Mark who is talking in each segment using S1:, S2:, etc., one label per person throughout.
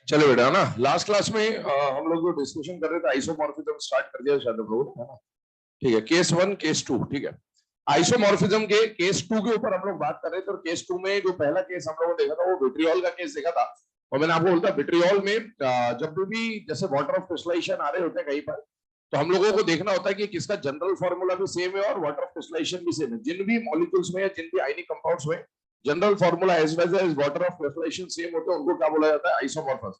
S1: चलो बेटा ना, लास्ट क्लास में हम लोग जो डिस्कशन कर रहे थे आइसोमॉर्फिज्म स्टार्ट कर दिया शायद हम लोगों ने, है ना। ठीक है, केस वन केस टू, ठीक है। आइसोमॉर्फिज्म के केस टू के ऊपर हम लोग बात कर रहे थे, और केस टू में जो पहला केस हम लोगों ने देखा था वो विट्रियोल का केस देखा था। और मैंने आपको बोलता विट्रियोल में जब भी जैसे वाटर ऑफ क्रिस्टलाइजेशन आ रहे होते हैं कहीं पर, तो हम लोगों को देखना होता है कि किसका जनरल फॉर्मूला भी सेम है और वाटर ऑफ क्रिस्टलाइजेशन भी सेम है। जिन भी मॉलिक्यूल्स में या जिन भी आयनिक कंपाउंड्स में general formula as well as water of crystallisation same होते हैं, उनको क्या बोला जाता है? आइसोमॉर्फस।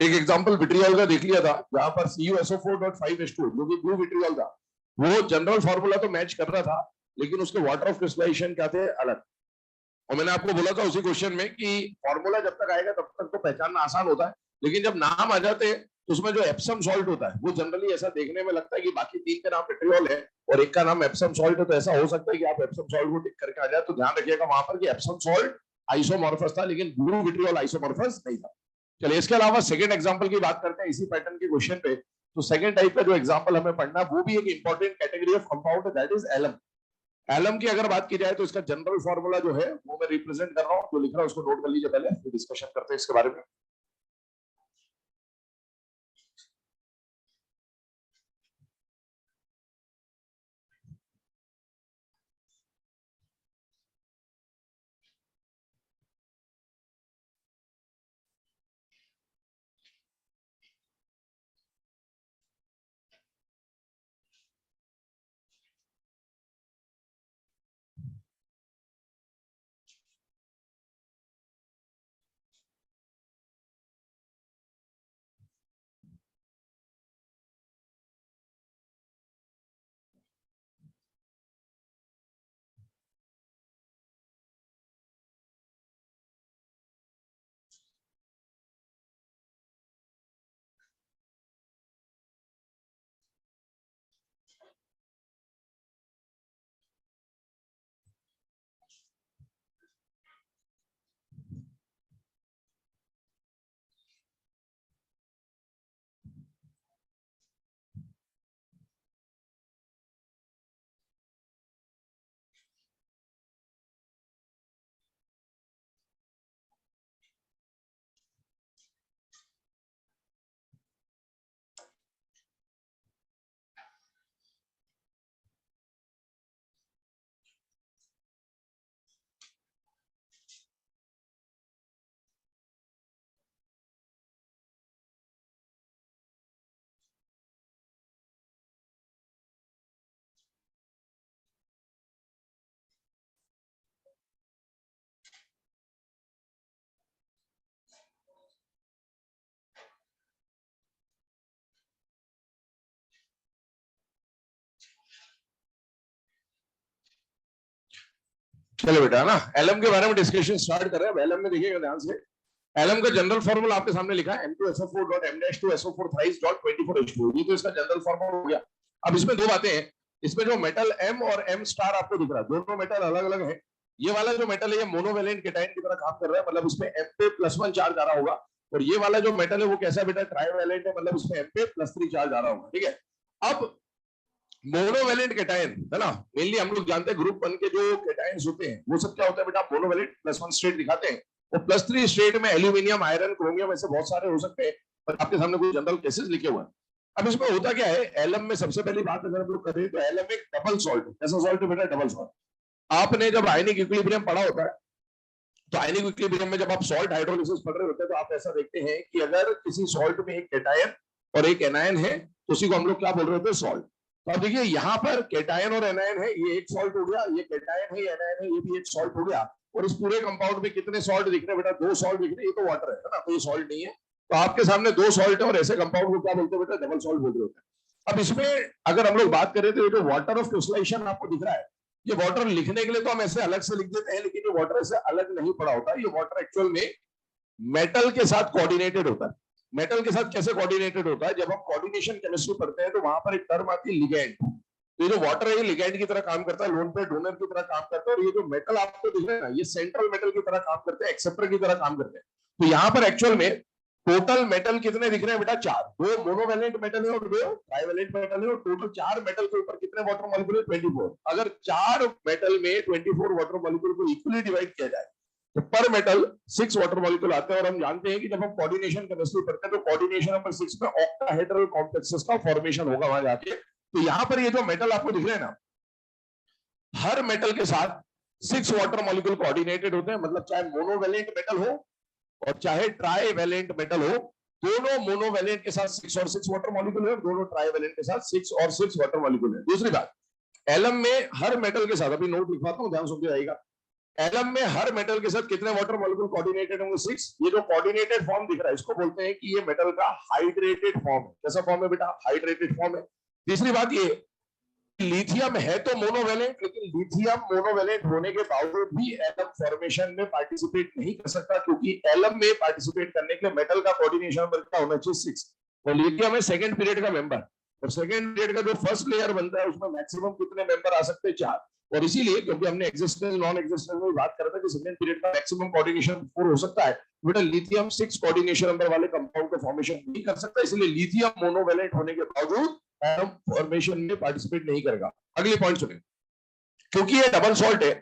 S1: एक एग्जांपल विट्रियोल का देख लिया था, जहां पर CuSO4.5H2 जो कि ब्लू विट्रियोल था, वो जनरल फॉर्मूला तो मैच कर रहा था, लेकिन उसके वाटर ऑफ क्रिस्टलाइजेशन क्या थे? अलग। और मैंने आपको बोला था उसी क्वेश्चन में कि फॉर्मूला जब तक आएगा तब तक तो पहचानना आसान होता है, लेकिन जब नाम आ जाते हैं तो उसमें जो एप्सम सॉल्ट होता है वो जनरली ऐसा देखने में लगता है कि बाकी तीन का नाम विट्रियोल है और एक का नाम एप्सम सॉल्ट है, तो ऐसा हो सकता है कि आप एप्सम सॉल्ट को टिक करके आ जाए। तो ध्यान रखिएगा वहां पर कि एप्सम सॉल्ट आइसोमॉर्फस था, लेकिन ब्लू विट्रियोल आइसोमॉर्फस नहीं था। चलिए इसके अलावा सेकंड एग्जांपल की बात करते हैं इसी पैटर्न के क्वेश्चन पे। तो सेकंड टाइप का जो एग्जांपल हमें पढ़ना वो भी एक इंपॉर्टेंट कैटेगरी ऑफ कंपाउंड है, दैट इज एलम। एलम की अगर बात की जाए तो इसका जनरल फॉर्मूला जो है वो मैं रिप्रेजेंट कर रहा हूं, जो लिख रहा हूं उसको नोट कर लीजिए, पहले फिर डिस्कशन करते हैं इसके बारे में। चलो बेटा ना, एलम के बारे में डिस्कशन स्टार्ट कर रहे हैं। एलम में देखिएगा ध्यान से, एलम का जनरल फॉर्मूला आपके सामने लिखा है M2SO4.M-2SO4 ये तो इसका जनरल फॉर्मूला हो गया। अब इसमें दो बातें हैं, इसमें जो मेटल M और M स्टार आपको दिख रहा है, दोनों मेटल अलग अलग है। ये वाला जो मेटल है ये मोनोवेलेंट केटाइन की तरह काम कर रहा है, मतलब इसमें M पे +1 चार्ज आ रहा होगा। और ये वाला जो मेटल है वो कैसा बेटा? ट्राइवेलेंट है, मतलब इसमें M पे +3 चार्ज आ रहा होगा। ठीक है, अब मोनोवेलेंट केटायन है ना, मेनली हम लोग जानते हैं ग्रुप 1 के जो केटायंस होते हैं वो सब क्या होता है बेटा? मोनोवेलेंट +1 स्टेट दिखाते हैं, और +3 स्टेट में एल्यूमिनियम, आयरन, क्रोमियम ऐसे बहुत सारे हो सकते हैं, पर आपके सामने कुछ जनरल केसेस लिखे हुए हैं। अब इसमें होता क्या है, एलम में सबसे पहली बात अगर हम लोग करें तो एलम एक डबल सॉल्ट है। कैसा सॉल्ट है बेटा? Double salt. आपने जब आयनिक इक्विलिब्रियम पढ़ा होता है, तो आयनिक इक्विलिब्रियम में जब आप सॉल्ट हाइड्रोलिसिस पढ़ रहे होते हैं तो आप ऐसा देखते हैं कि अगर किसी सॉल्ट में एक केटायन और एक एनायन है तो उसी को हम लोग क्या बोल रहे होते हैं? सॉल्ट। तो आप देखिए यहाँ पर केटायन और एनायन है, ये एक सॉल्ट हो गया, ये केटायन है, एनायन है, ये भी एक सॉल्ट हो गया। और इस पूरे कंपाउंड में कितने सॉल्ट दिख रहे हैं बेटा? 2 सॉल्ट दिख रहे हैं। ये तो वाटर है ना, तो ये सॉल्ट नहीं है। तो आपके सामने 2 सॉल्ट है और ऐसे कंपाउंड को क्या बोलते हैं बेटा? डबल सॉल्ट बोलते होते हैं। अब इसमें अगर हम लोग बात करें तो ये जो वाटर ऑफ क्रिस्टलाइजेशन आपको दिख रहा है, ये वाटर लिखने के लिए तो हम ऐसे अलग से लिख देते हैं, लेकिन ये वाटर ऐसे अलग नहीं पड़ा होता। ये वाटर एक्चुअल में मेटल के साथ कोऑर्डिनेटेड होता है। मेटल के साथ कैसे कोऑर्डिनेटेड होता है? जब हम कोऑर्डिनेशन केमिस्ट्री पढ़ते हैं तो वहां पर एक टर्म आती है लिगैंड। तो ये जो वाटर है ये लिगैंड की तरह काम करता है, लोन पे डोनर की तरह काम करता है। और ये जो मेटल आपको दिख रहा है ना, ये सेंट्रल मेटल की तरह काम करते हैं, एक्सेप्टर की तरह काम करते हैं। तो यहाँ पर एक्चुअल में टोटल मेटल कितने दिख रहे हैं बेटा? 4। 2 मोनोवेलेंट मेटल है और 2 ट्राइवेलेंट मेटल है, और टोटल 4 मेटल के ऊपर कितने वाटर मॉलिक्यूल है? 24। अगर 4 मेटल में 24 वाटर मॉलिक्यूल को इक्वली डिवाइड किया जाए तो पर मेटल 6 वाटर मॉलिक्यूल आते हैं और हम जानते हैं कि जब हम कोऑर्डिनेशन केमिस्ट्री पढ़ते हैं तो कोऑर्डिनेशन नंबर 6 में ऑक्टाहेड्रल कॉम्प्लेक्सेस का फॉर्मेशन होगा वहां जाके। तो यहां पर ये जो मेटल आपको दिख रहे हैं ना, हर मेटल के साथ 6 वाटर मॉलिक्यूल कोऑर्डिनेटेड होते हैं, मतलब चाहे मोनोवेलेंट मेटल हो और चाहे ट्राईवेलेंट मेटल हो, दोनों मोनोवेलेंट के साथ 6 और 6 वाटर मॉलिक्यूल है, दोनों ट्राईवेलेंट के साथ 6 और 6 वाटर मॉलिक्यूल है। दूसरी बात, एलम में हर मेटल के साथ, अभी नोट लिखवाता हूं, ध्यान सुन के आएगा, एलम में हर मेटल के साथ कितने वाटर मॉलिक्यूल कोऑर्डिनेटेड होंगे? 6। ये जो कोऑर्डिनेटेड फॉर्म दिख रहा है इसको बोलते हैं कि ये मेटल का हाइड्रेटेड फॉर्म है। कैसा फॉर्म है बेटा? हाइड्रेटेड फॉर्म है। तीसरी बात ये, लिथियम है तो मोनोवेलेंट, लेकिन लिथियम मोनोवेलेंट होने के बावजूद भी एलम फॉर्मेशन में पार्टिसिपेट नहीं कर सकता, क्योंकि एलम में पार्टिसिपेट करने के लिए मेटल का कोऑर्डिनेशन नंबर क्या होना चाहिए? 6। और लिथियम है सेकंड पीरियड का मेंबर, और सेकंड पीरियड का जो फर्स्ट लेयर बनता है उसमें मैक्सिमम कितने मेंबर आ सकते हैं? 4। और इसीलिए, क्योंकि हमने एक्सिस्टेंस नॉन एक्सिस्टेंस में बात कर रहा था कि सेकंड पीरियड का मैक्सिमम कोऑर्डिनेशन 4 हो सकता है, बेटा लिथियम 6 कोऑर्डिनेशन नंबर वाले कंपाउंड का फॉर्मेशन नहीं कर सकता, इसलिए लिथियम मोनोवेलेंट होने के बावजूद एटम फॉर्मेशन में पार्टिसिपेट नहीं करेगा। अगली पॉइंट सुनिए, क्योंकि ये डबल सॉल्ट है,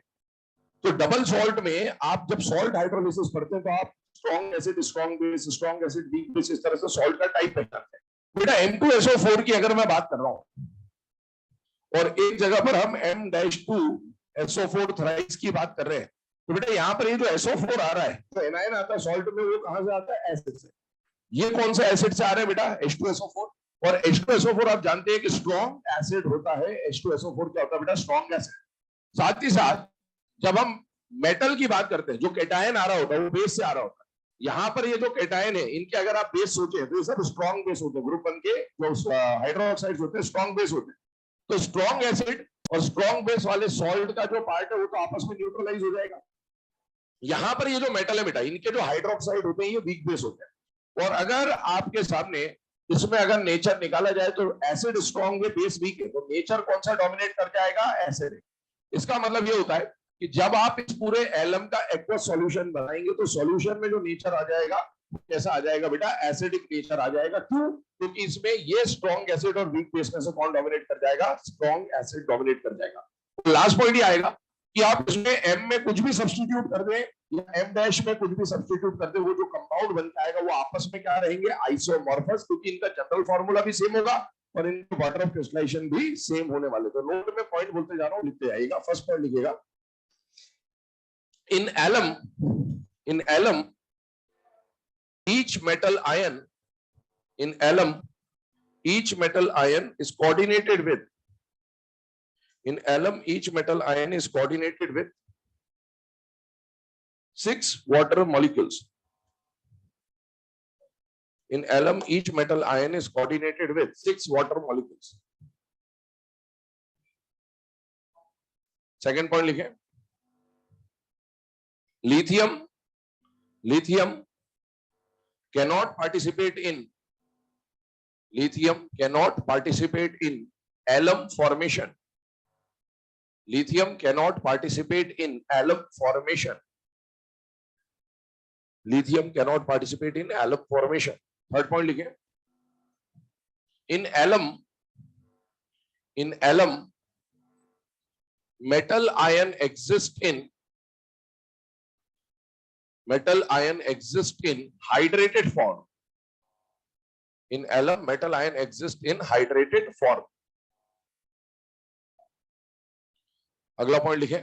S1: तो डबल सॉल्ट में आप जब सॉल्ट हाइड्रोलिसिस पढ़ते हैं तो आप strong acid, strong base, strong acid, weak base, इस तरह से सॉल्ट का टाइप पहचानते हैं। बेटा M2SO4 की अगर मैं बात कर रहा हूं और एक जगह पर हम M-2SO4 थ्राइस की बात कर रहे हैं, तो बेटा यहां पर ये जो SO4 आ रहा है, तो एनायन आता है सॉल्ट में, वो कहां से आता है? एसिड से। ये कौन सा एसिड से आ रहा है बेटा? H2SO4। और H2SO4 आप जानते हैं कि स्ट्रॉन्ग एसिड होता है। H2SO4 क्या होता है बेटा? Strong acid. साथ ही साथ जब हम मेटल की बात करते हैं, जो केटायन आ रहा होता है वो बेस से आ रहा होता है। यहाँ पर ये जो केटायन है, इनके अगर आप बेस सोचे तो ये सब स्ट्रॉन्ग बेस होते हैं, ग्रुप बन के जो हाइड्रोक्साइड्स होते हैं स्ट्रॉन्ग बेस होते हैं। तो स्ट्रॉन्ग एसिड और स्ट्रॉन्ग बेस वाले सॉल्ट का जो पार्ट है वो तो आपस में न्यूट्रलाइज हो जाएगा। यहाँ पर ये जो मेटल है बेटा, इनके जो हाइड्रोक्साइड होते हैं ये वीक बेस होते हैं। और अगर आपके सामने इसमें अगर नेचर निकाला जाए तो एसिड स्ट्रॉन्ग है, बेस वीक है, तो नेचर कौन सा डोमिनेट करके आएगा? एसिड। इसका मतलब ये होता है कि जब आप इस पूरे एलम का एक्वस सॉल्यूशन बनाएंगे तो सॉल्यूशन में जो नेचर आ जाएगा कैसा आ जाएगा बेटा? एसिडिक नेचर आ जाएगा। क्यों? क्योंकि इसमें ये स्ट्रॉन्ग एसिड और वीक बेस में से कौन डोमिनेट कर जाएगा? स्ट्रॉन्ग एसिड डोमिनेट कर जाएगा। तो लास्ट पॉइंट ये आएगा कि आप इसमें एम में कुछ भी सब्स्टिट्यूट कर दें या एम डैश में कुछ भी सब्स्टिट्यूट कर दें, वो जो कंपाउंड बन के आएगा वो आपस में क्या रहेंगे? आइसोमॉर्फस, क्योंकि इनका जनरल फॉर्मूला भी सेम होगा और इनके वाटर ऑफ क्रिस्टलाइजेशन भी सेम होने वाले। तो नोट में पॉइंट बोलते जा रहा हूं, लिखते आएगा। फर्स्ट पॉइंट लिखिएगा, in alum each metal ion in alum each metal ion is coordinated with in alum each metal ion is coordinated with 6 water molecules. In alum each metal ion is coordinated with 6 water molecules. Second point लिखें, lithium cannot participate in alum formation. Lithium cannot participate in alum formation. Lithium cannot participate in alum formation. Third point लिखें, in alum metal ion exists in hydrated form. In alum metal ion exists in hydrated form. अगला point लिखें,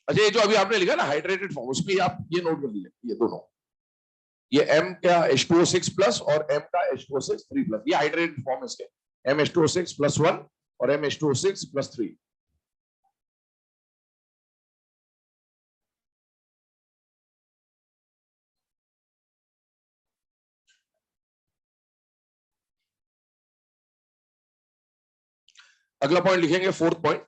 S1: अच्छा ये जो अभी आपने लिखा ना हाइड्रेटेड फॉर्म, उसमें आप ये नोट कर लीजिए, ये दोनों, ये M का H2O6 प्लस और M का H2O6 3 प्लस, ये हाइड्रेटेड फॉर्म है इसके, MH2O6 प्लस 1 और MH2O6 प्लस 3। अगला पॉइंट लिखेंगे, fourth point,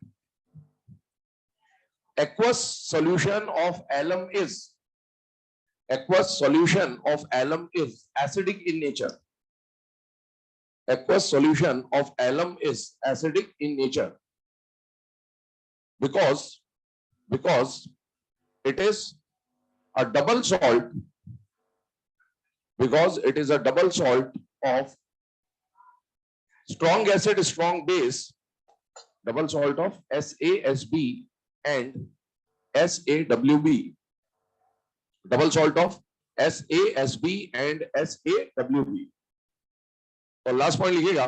S1: aqueous solution of alum is acidic in nature. Aqueous solution of alum is acidic in nature because it is a double salt, of strong acid, strong base, double salt of SASB and SAWB. Double salt of SaSb and SaWb। और last point लिखिएगा,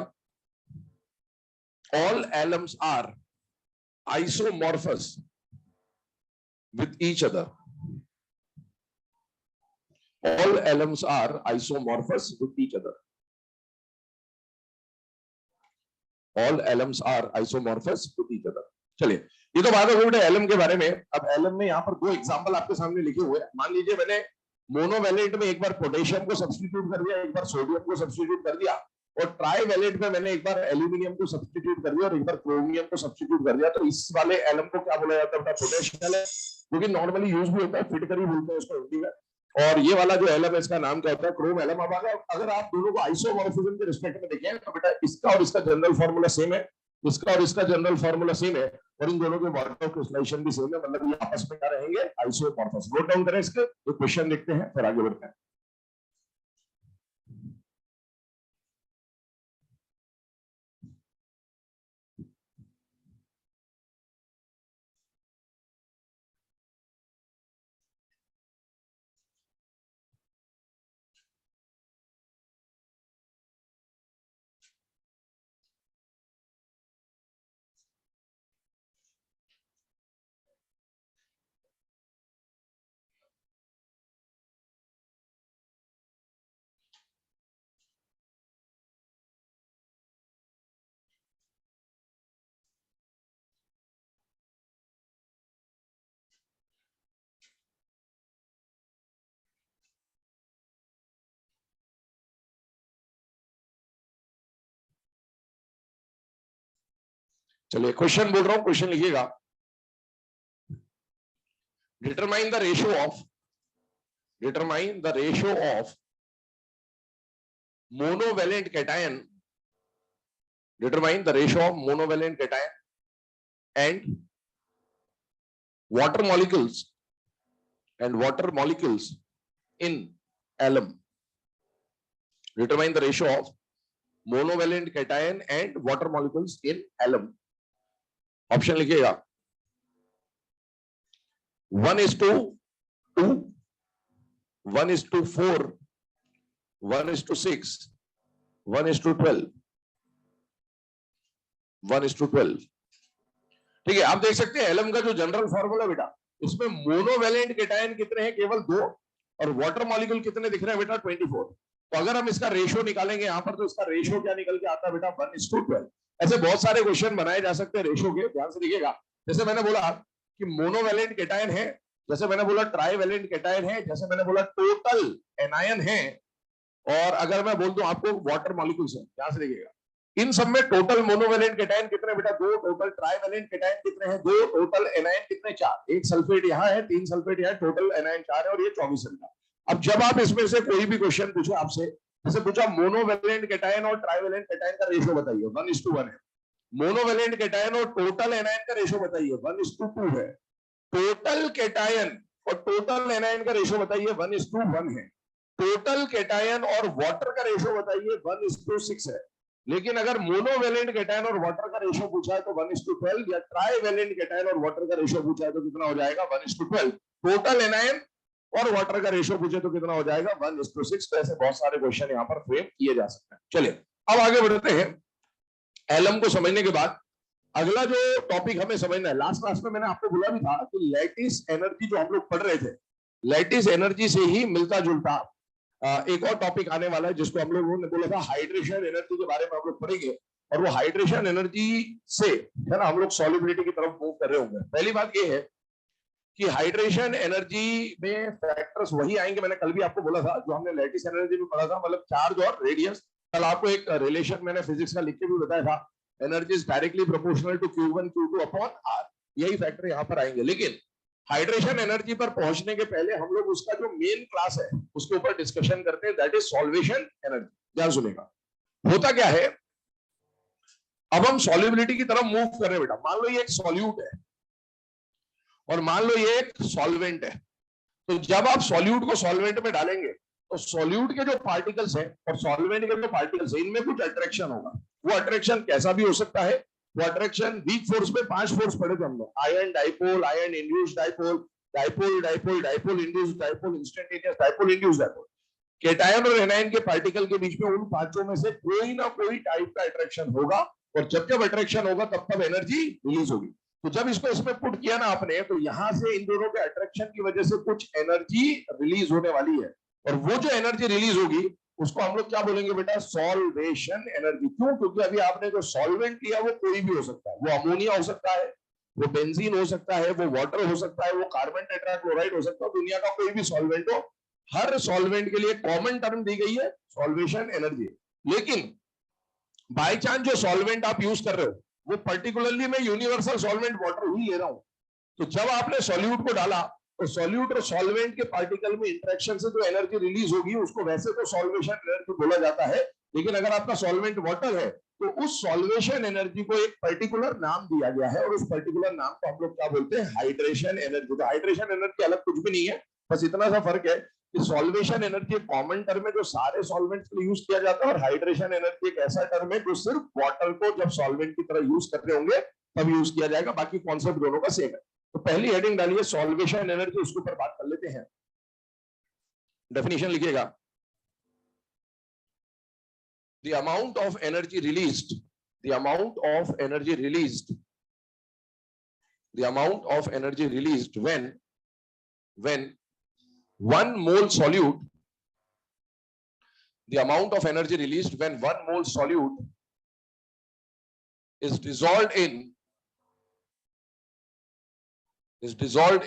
S1: all alums are isomorphous with each other. All alums are isomorphous with each other. All alums are isomorphous with each other. चलिए, ये तो बात हो गई alum के बारे में। अब एलम में यहाँ पर दो एग्जांपल आपके सामने लिखे हुए हैं। मान लीजिए मैंने मोनोवैलेंट में एक बार पोटेशियम को सब्स्टिट्यूट कर दिया, एक बार सोडियम को सब्स्टिट्यूट कर दिया, और ट्राईवैलेंट में मैंने एक बार एल्यूमिनियम को सब्स्टिट्यूट कर दिया और एक बार क्रोमियम को सब्स्टिट्यूट कर दिया। तो इस वाले एलम को क्या बोला जाता है? पोटेशियल है, जो कि नॉर्मली यूज भी होता है, फिटकरी बोलते हैं इसको हिंदी में। और ये वाला जो एलम है इसका नाम क्या होता है? Chrome alum. अब अगर आप दोनों को आइसोमॉर्फिज्म के रिस्पेक्ट में देखें तो बेटा इसका और इसका जनरल फॉर्मूला सेम है, इसका और इसका जनरल फॉर्मूला सेम है, और इन दोनों के मॉडल ऑफ क्रिस्टलाइजेशन भी सेम है, मतलब ये आपस में क्या रहेंगे? आइसोमॉर्फस। नोट डाउन करें इसके, तो क्वेश्चन देखते हैं फिर आगे बढ़ते हैं। चलिए क्वेश्चन बोल रहा हूं, क्वेश्चन लिखिएगा। Determine the ratio of monovalent cation, determine the ratio of monovalent cation and water molecules in alum. Determine the ratio of monovalent cation and water molecules in alum. Option लिखिएगा 1:2, 1:4, 1:6, 1:12, 1:12। ठीक है, आप देख सकते हैं एलम का जो जनरल फॉर्मूला बेटा, इसमें मोनोवैलेंट केटायन कितने हैं? केवल 2, और वाटर मॉलिक्यूल कितने दिख रहे हैं बेटा? 24। तो अगर हम इसका रेशियो निकालेंगे यहां पर, तो इसका रेशियो क्या निकल के आता है बेटा? 1:12। ऐसे बहुत सारे क्वेश्चन बनाए जा सकते हैं रेशियो के, ध्यान से देखिएगा। जैसे मैंने बोला कि मोनोवैलेंट केटायन है, जैसे मैंने बोला ट्राईवैलेंट केटायन है, जैसे मैंने बोला टोटल एनायन है, और अगर मैं बोल दूं आपको वाटर मॉलिक्यूल्स है, ध्यान से देखिएगा। इन सब में टोटल मोनोवैलेंट केटायन कितने बेटा? 2। टोटल ट्राईवैलेंट केटायन कितने हैं? 2। टोटल एनायन कितने? 4। एक सल्फेट यहाँ है, 3 सल्फेट यहाँ, टोटल एनायन 4 है, और ये 24 है। अब जब आप इसमें से कोई भी क्वेश्चन पूछे आपसे, जैसे पूछा मोनोवैलेंट केटायन और ट्राईवैलेंट केटायन का रेशियो बताइए, 1:1 है। मोनोवैलेंट केटायन और टोटल एनायन का रेशियो बताइए, 1:2 है। टोटल केटायन और टोटल एनायन का रेशियो बताइए, 1:1 है। टोटल केटायन और वाटर का रेशियो बताइए, 1:6 है। लेकिन अगर मोनोवैलेंट केटायन और वाटर का रेशियो पूछा है तो 1:12, या ट्राईवैलेंट केटायन और वाटर का रेशियो पूछा है तो कितना हो जाएगा? 1:12। टोटल एनायन और वाटर का रेशियो पूछे तो कितना हो जाएगा? 1:6। तो ऐसे बहुत सारे क्वेश्चन यहाँ पर फ्रेम किए जा सकते हैं। चलिए अब आगे बढ़ते हैं। एलम को समझने के बाद अगला जो टॉपिक हमें समझना है, लास्ट क्लास में मैंने आपको बोला भी था कि लैटिस एनर्जी जो हम लोग पढ़ रहे थे, लैटिस एनर्जी से ही मिलता जुलता एक और टॉपिक आने वाला है, जिसको हम लोगों ने बोला था हाइड्रेशन एनर्जी के बारे में हम लोग पढ़ेंगे। और वो हाइड्रेशन एनर्जी से है ना, हम लोग सॉल्युबिलिटी की तरफ मूव कर रहे होंगे। पहली बात ये है कि हाइड्रेशन एनर्जी में फैक्टर्स वही आएंगे, मैंने कल भी आपको बोला था, जो हमने लैटिस एनर्जी में पढ़ा था, मतलब चार्ज और रेडियस। कल आपको एक रिलेशन मैंने फिजिक्स का लिख के भी बताया था, energy is directly proportional to Q1 Q2 upon R। यही फैक्टर यहाँ पर आएंगे। लेकिन हाइड्रेशन एनर्जी पर पहुंचने के पहले हम लोग उसका जो मेन क्लास है उसके ऊपर डिस्कशन करते हैं, दैट इज सॉल्वेशन एनर्जी। ध्यान सुनेगा, होता क्या है, अब हम सॉल्युबिलिटी की तरफ मूव कर रहे हैं बेटा। मान लो ये एक सॉल्यूट है और मान लो ये एक सॉल्वेंट है। तो जब आप सॉल्यूट को सॉल्वेंट में डालेंगे तो सॉल्यूट के जो पार्टिकल्स हैं और सॉल्वेंट के जो पार्टिकल्स हैं, इनमें कुछ अट्रैक्शन होगा। वो अट्रैक्शन कैसा भी हो सकता है। वो अट्रैक्शन वीक फोर्स में 5 फोर्स पढ़े थे हमने, ion dipole, ion induced dipole, dipole dipole dipole induce dipole instantaneous dipole induce dipole. Cation और एनायन के पार्टिकल के बीच में उन पांचों में से कोई ना कोई टाइप का अट्रैक्शन होगा, और जब जब अट्रैक्शन होगा तब तब एनर्जी रिलीज होगी। तो जब इसको इसमें पुट किया ना आपने, तो यहां से इन दोनों के अट्रैक्शन की वजह से कुछ एनर्जी रिलीज होने वाली है, और वो जो एनर्जी रिलीज होगी उसको हम लोग क्या बोलेंगे बेटा, सॉल्वेशन एनर्जी। क्यों? क्योंकि अभी आपने जो सॉल्वेंट लिया वो कोई भी हो सकता है, वो अमोनिया हो सकता है, वो बेंजीन हो सकता है, वो वाटर हो सकता है, वो कार्बन टेट्राक्लोराइड हो सकता है, दुनिया का कोई भी सॉल्वेंट हो। हर सॉल्वेंट के लिए कॉमन टर्म दी गई है सॉल्वेशन एनर्जी। लेकिन बाय चांस जो सॉल्वेंट आप यूज कर रहे हो वो पर्टिकुलरली मैं यूनिवर्सल सॉल्वेंट वाटर ही ले रहा हूं, तो जब आपने सॉल्यूट को डाला तो सॉल्यूट और सॉल्वेंट के पार्टिकल में इंटरेक्शन से जो एनर्जी रिलीज होगी उसको वैसे तो सॉल्वेशन एनर्जी बोला जाता है, लेकिन अगर आपका सॉल्वेंट वाटर है तो उस सॉल्वेशन एनर्जी को एक पर्टिकुलर नाम दिया गया है, और उस पर्टिकुलर नाम को हम लोग क्या बोलते हैं, हाइड्रेशन एनर्जी। तो हाइड्रेशन एनर्जी अलग कुछ भी नहीं है, बस इतना सा फर्क है कि सॉल्वेशन एनर्जी एक कॉमन टर्म है जो सारे सॉल्वेंट्स के लिए यूज किया जाता है, और हाइड्रेशन एनर्जी एक ऐसा टर्म है जो सिर्फ वाटर को जब सॉल्वेंट की तरह यूज कर रहे होंगे तब यूज किया जाएगा, बाकी कॉन्सेप्ट दोनों का सेम है। तो पहली हेडिंग डालिए सॉल्वेशन एनर्जी, उसके ऊपर बात कर लेते हैं। डेफिनेशन लिखिएगा, the amount of energy released, the amount of energy released, the amount of energy released when 1 mole solute, the amount of energy released when 1 mole solute is dissolved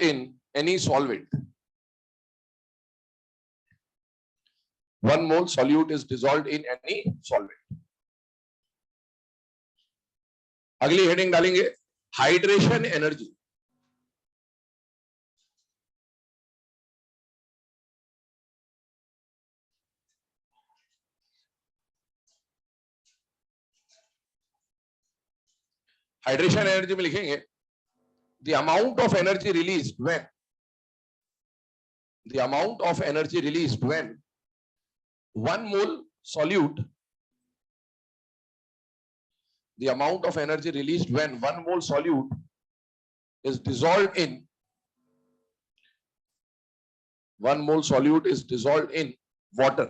S1: in any solvent. 1 mole solute is dissolved in any solvent. अगली heading डालेंगे hydration energy. Hydration energy में लिखेंगे the amount of energy released when 1 mole solute, the amount of energy released when 1 mole solute is dissolved in 1 mole solute is dissolved in water.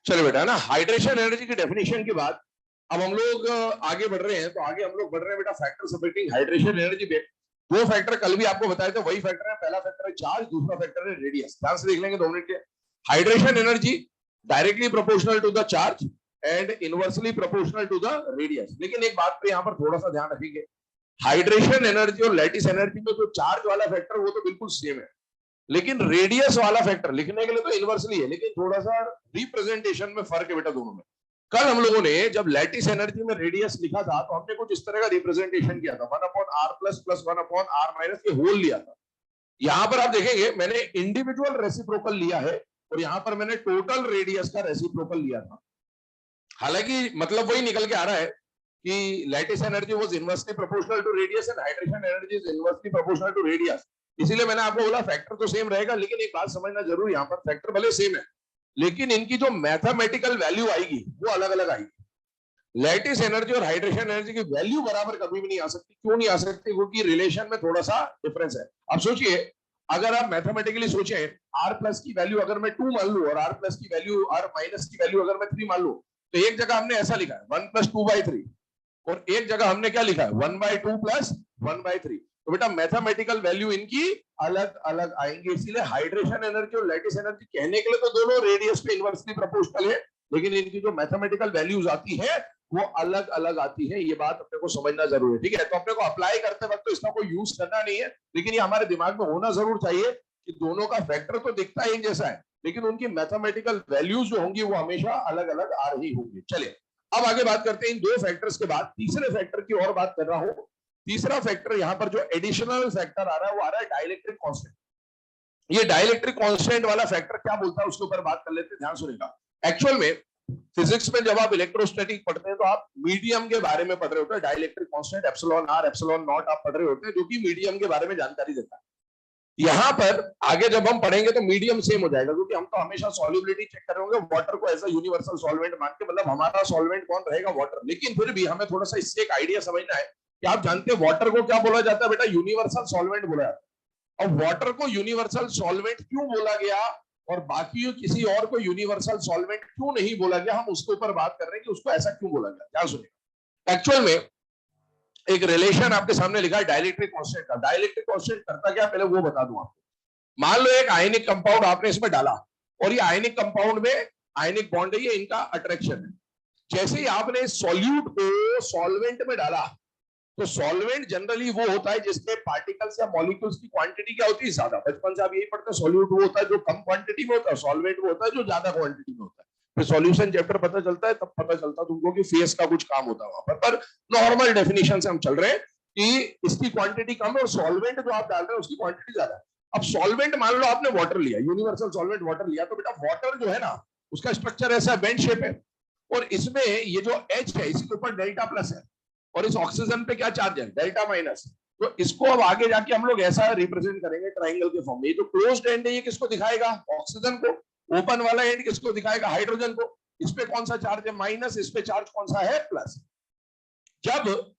S1: चलो बेटा ना, hydration energy की definition के बाद अब हम लोग आगे बढ़ रहे हैं, तो आगे हम लोग बढ़ रहे हैं बेटा फैक्टर्स अफेक्टिंग हाइड्रेशन एनर्जी पे। दो फैक्टर कल भी आपको बताए थे, वही फैक्टर है, पहला फैक्टर है चार्ज, दूसरा फैक्टर है रेडियस। ध्यान से देख लेंगे 2 मिनट के। Hydration energy directly proportional to the charge and inversely proportional to the radius. लेकिन एक बात पे यहाँ पर थोड़ा सा ध्यान रखेंगे, हाइड्रेशन एनर्जी और लैटिस एनर्जी में जो चार्ज वाला फैक्टर वो तो बिल्कुल सेम है, लेकिन रेडियस वाला फैक्टर लिखने के लिए तो इनवर्सली है, लेकिन थोड़ा सा रिप्रेजेंटेशन में फर्क है बेटा दोनों में। कल हम लोगों ने जब लैटिस एनर्जी में रेडियस लिखा था तो हमने कुछ इस तरह का रिप्रेजेंटेशन किया था, 1/r प्लस 1/r माइनस के होल लिया था। यहां पर आप देखेंगे मैंने इंडिविजुअल रेसिप्रोकल लिया है और यहां पर मैंने टोटल रेडियस का रेसिप्रोकल लिया था। हालांकि मतलब वही निकल के आ रहा है कि lattice energy was inversely proportional to radius and hydration energy is inversely proportional to radius. इसीलिए मैंने आपको बोला फैक्टर तो सेम रहेगा, लेकिन एक बात समझना जरूर, यहाँ पर फैक्टर भले सेम है लेकिन इनकी जो मैथमेटिकल वैल्यू आएगी वो अलग अलग आएगी। लैटिस एनर्जी और हाइड्रेशन एनर्जी की वैल्यू बराबर कभी भी नहीं आ सकती। क्यों नहीं आ सकती? क्योंकि रिलेशन में थोड़ा सा डिफरेंस है। अब सोचिए, अगर आप मैथमेटिकली सोचें, r प्लस की वैल्यू अगर मैं 2 मान लूं और r प्लस की वैल्यू, r माइनस की वैल्यू अगर मैं 3 मान लूं, तो एक जगह हमने ऐसा लिखा है 1 + 2/3 और एक जगह हमने क्या लिखा है 1/2 + 1/3। तो बेटा मैथमेटिकल वैल्यू इनकी अलग अलग आएंगे। इसीलिए हाइड्रेशन एनर्जी और लैटिस एनर्जी कहने के लिए तो दोनों रेडियस पे इनवर्सली प्रोपोर्शनल है, लेकिन इनकी जो मैथमेटिकल वैल्यूज आती है वो अलग अलग आती है। ये बात अपने को समझना जरूरी है, ठीक है? तो अपने को अप्लाई करते वक्त तो इसका कोई यूज करना नहीं है, लेकिन ये हमारे दिमाग में होना जरूर चाहिए कि दोनों का फैक्टर तो दिखता ही जैसा है, लेकिन उनकी मैथमेटिकल वैल्यूज जो होंगी वो हमेशा अलग अलग आ रही होंगी। चलिए अब आगे बात करते हैं इन दो फैक्टर्स के बाद तीसरे फैक्टर की और बात कर रहा हूं। तीसरा फैक्टर यहां पर जो एडिशनल फैक्टर आ रहा है वो आ रहा है डाइलेक्ट्रिक कांस्टेंट। ये डाइलेक्ट्रिक कांस्टेंट वाला फैक्टर क्या बोलता है उसके ऊपर बात कर लेते हैं, ध्यान सुनिएगा। एक्चुअल में फिजिक्स में जब आप इलेक्ट्रोस्टैटिक पढ़ते हैं तो आप मीडियम के बारे में पढ़ रहे होते हैं। Dielectric constant epsilon r epsilon not आप पढ़ रहे होते हैं, जो कि मीडियम के बारे में जानकारी देता है। यहां पर आगे जब हम पढ़ेंगे तो मीडियम सेम हो जाएगा, क्योंकि हम तो हमेशा सॉल्युबिलिटी चेक कर रहे होंगे वाटर को एज अ यूनिवर्सल सॉल्वेंट मान के, मतलब हमारा सॉल्वेंट कौन रहेगा, वाटर। लेकिन फिर भी हमें थोड़ा सा इससे एक आइडिया समझना है कि आप जानते हैं वाटर को क्या बोला जाता है बेटा, यूनिवर्सल सॉल्वेंट बोला जाता है। और वाटर को यूनिवर्सल सॉल्वेंट क्यों बोला गया और बाकी किसी और को यूनिवर्सल सॉल्वेंट क्यों नहीं बोला गया, हम उसके ऊपर बात कर रहे हैं कि उसको ऐसा क्यों बोला गया। क्या सुनिए, एक्चुअल में एक रिलेशन आपके सामने लिखा है डाइलेक्ट्रिक कांस्टेंट का। डाइलेक्ट्रिक कांस्टेंट करता क्या, पहले वो बता दूं आपको। मान लो एक आयनिक कंपाउंड आपने इसमें डाला और ये आयनिक कंपाउंड में आयनिक बॉन्ड है, ये इनका अट्रैक्शन है। जैसे ही आपने सॉल्यूट को सॉल्वेंट में डाला, तो सॉल्वेंट जनरली वो होता है जिसके पार्टिकल्स या मॉलिक्यूल्स की क्वांटिटी क्या होती है, ज्यादा। बचपन से आप यही पढ़ते हैं, सॉल्यूट वो होता है जो कम क्वांटिटी में होता है, सॉल्वेंट वो होता है जो ज्यादा क्वांटिटी में होता है। फिर सॉल्यूशन चैप्टर पता चलता है, तब पता चलता है तुमको कि फेस का कुछ काम होता है वहां पर नॉर्मल डेफिनेशन से हम चल रहे हैं कि इसकी क्वांटिटी कम है और सॉल्वेंट जो आप डाल रहे हैं उसकी क्वांटिटी ज्यादा है। अब सॉल्वेंट मान लो आपने वाटर लिया, यूनिवर्सल सॉल्वेंट वाटर लिया, तो बेटा वाटर जो है ना उसका स्ट्रक्चर ऐसा बेंड शेप है, और इसमें ये जो H है इसके ऊपर डेल्टा प्लस है और इस ऑक्सीजन पे क्या चार्ज है, डेल्टा माइनस। तो इसको अब आगे जाके हम लोग ऐसा रिप्रेजेंट करेंगे ट्राइंगल के फॉर्म में। ये जो क्लोज्ड एंड है ये किसको दिखाएगा, ऑक्सीजन को। ओपन वाला एंड किसको दिखाएगा, हाइड्रोजन को। इस पे कौन सा चार्ज है, माइनस। इस पे चार्ज कौन सा है, प्लस। जब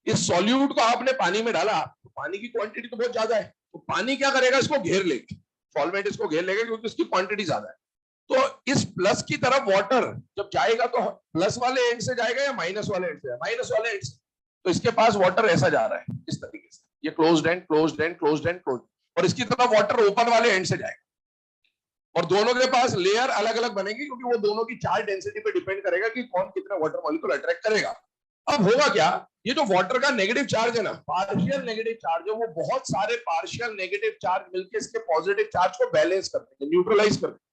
S1: इस सॉल्यूट को आपने पानी में डाला तो पानी की क्वांटिटी तो बहुत ज्यादा है, तो पानी क्या करेगा, इसको घेर लेगा, सॉल्वेंट इसको घेर लेगा क्योंकि इसकी क्वांटिटी ज्यादा है। तो इस प्लस की तरफ वाटर जब जाएगा तो प्लस वाले एंड से जाएगा या माइनस वाले एंड से, माइनस वाले एंड से। तो इसके पास वाटर ऐसा जा रहा है इस तरीके से, ये closed end closed end closed end closed, और इसकी तरफ वाटर ओपन वाले एंड से जाएगा। और दोनों के पास लेयर अलग अलग बनेगी क्योंकि वो दोनों की चार्ज डेंसिटी पे डिपेंड करेगा कि कौन कितना वाटर मॉलिक्यूल अट्रैक्ट करेगा। अब होगा क्या, ये जो वाटर का नेगेटिव चार्ज है ना, पार्शियल नेगेटिव चार्ज है, वो बहुत सारे पार्शियल नेगेटिव चार्ज मिलकर इसके पॉजिटिव चार्ज को बैलेंस करते हैं, न्यूट्रलाइज करते हैं।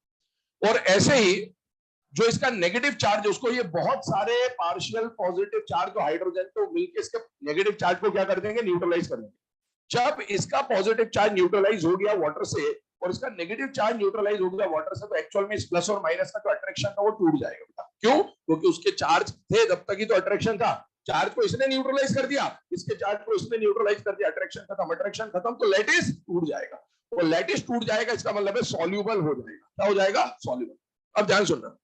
S1: और ऐसे ही जो इसका नेगेटिव चार्ज है उसको ये बहुत सारे पार्शियल पॉजिटिव चार्ज जो हाइड्रोजन तो मिलकर इसके नेगेटिव चार्ज को क्या कर देंगे, न्यूट्रलाइज कर देंगे। जब इसका पॉजिटिव चार्ज न्यूट्रलाइज हो गया वाटर से और इसका नेगेटिव चार्ज न्यूट्रलाइज हो गया वाटर से, तो एक्चुअल में इस प्लस और माइनस का जो अट्रैक्शन था वो टूट जाएगा बेटा। क्यों, क्योंकि उसके चार्ज थे जब तक ही तो अट्रैक्शन था, चार्ज को इसने न्यूट्रलाइज कर दिया, इसके चार्ज को इसने न्यूट्रलाइज कर दिया, अट्रैक्शन खत्म, अट्रैक्शन खत्म, तो लैटिस टूट जाएगा। तो लैटिस टूट जाएगा इसका मतलब है सॉल्यूबल हो जाएगा। क्या हो जाएगा, सॉल्यूबल। अब ध्यान सुनना,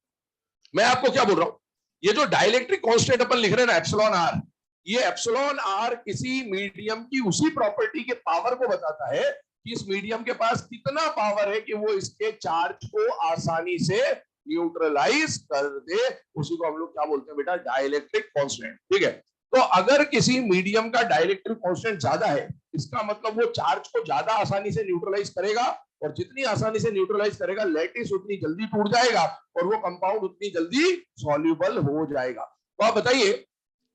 S1: मैं आपको क्या बोल रहा हूं, ये जो डाइलेक्ट्रिक कांस्टेंट अपन लिख रहे हैं ना एप्सिलॉन आर, ये एप्सिलॉन आर किसी मीडियम की उसी प्रॉपर्टी के पावर को बताता है कि इस मीडियम के पास कितना पावर है कि वो इसके चार्ज को आसानी से न्यूट्रलाइज कर दे। उसी को हम लोग क्या बोलते हैं बेटा, डाइलेक्ट्रिक कांस्टेंट। ठीक है, तो अगर किसी मीडियम का डाइलेक्ट्रिक कांस्टेंट ज्यादा है, इसका मतलब वो चार्ज को ज्यादा आसानी से न्यूट्रलाइज करेगा, और जितनी आसानी से न्यूट्रलाइज करेगा लैटिस उतनी जल्दी टूट जाएगा और वो कंपाउंड उतनी जल्दी सॉल्युबल हो जाएगा। तो आप बताइए,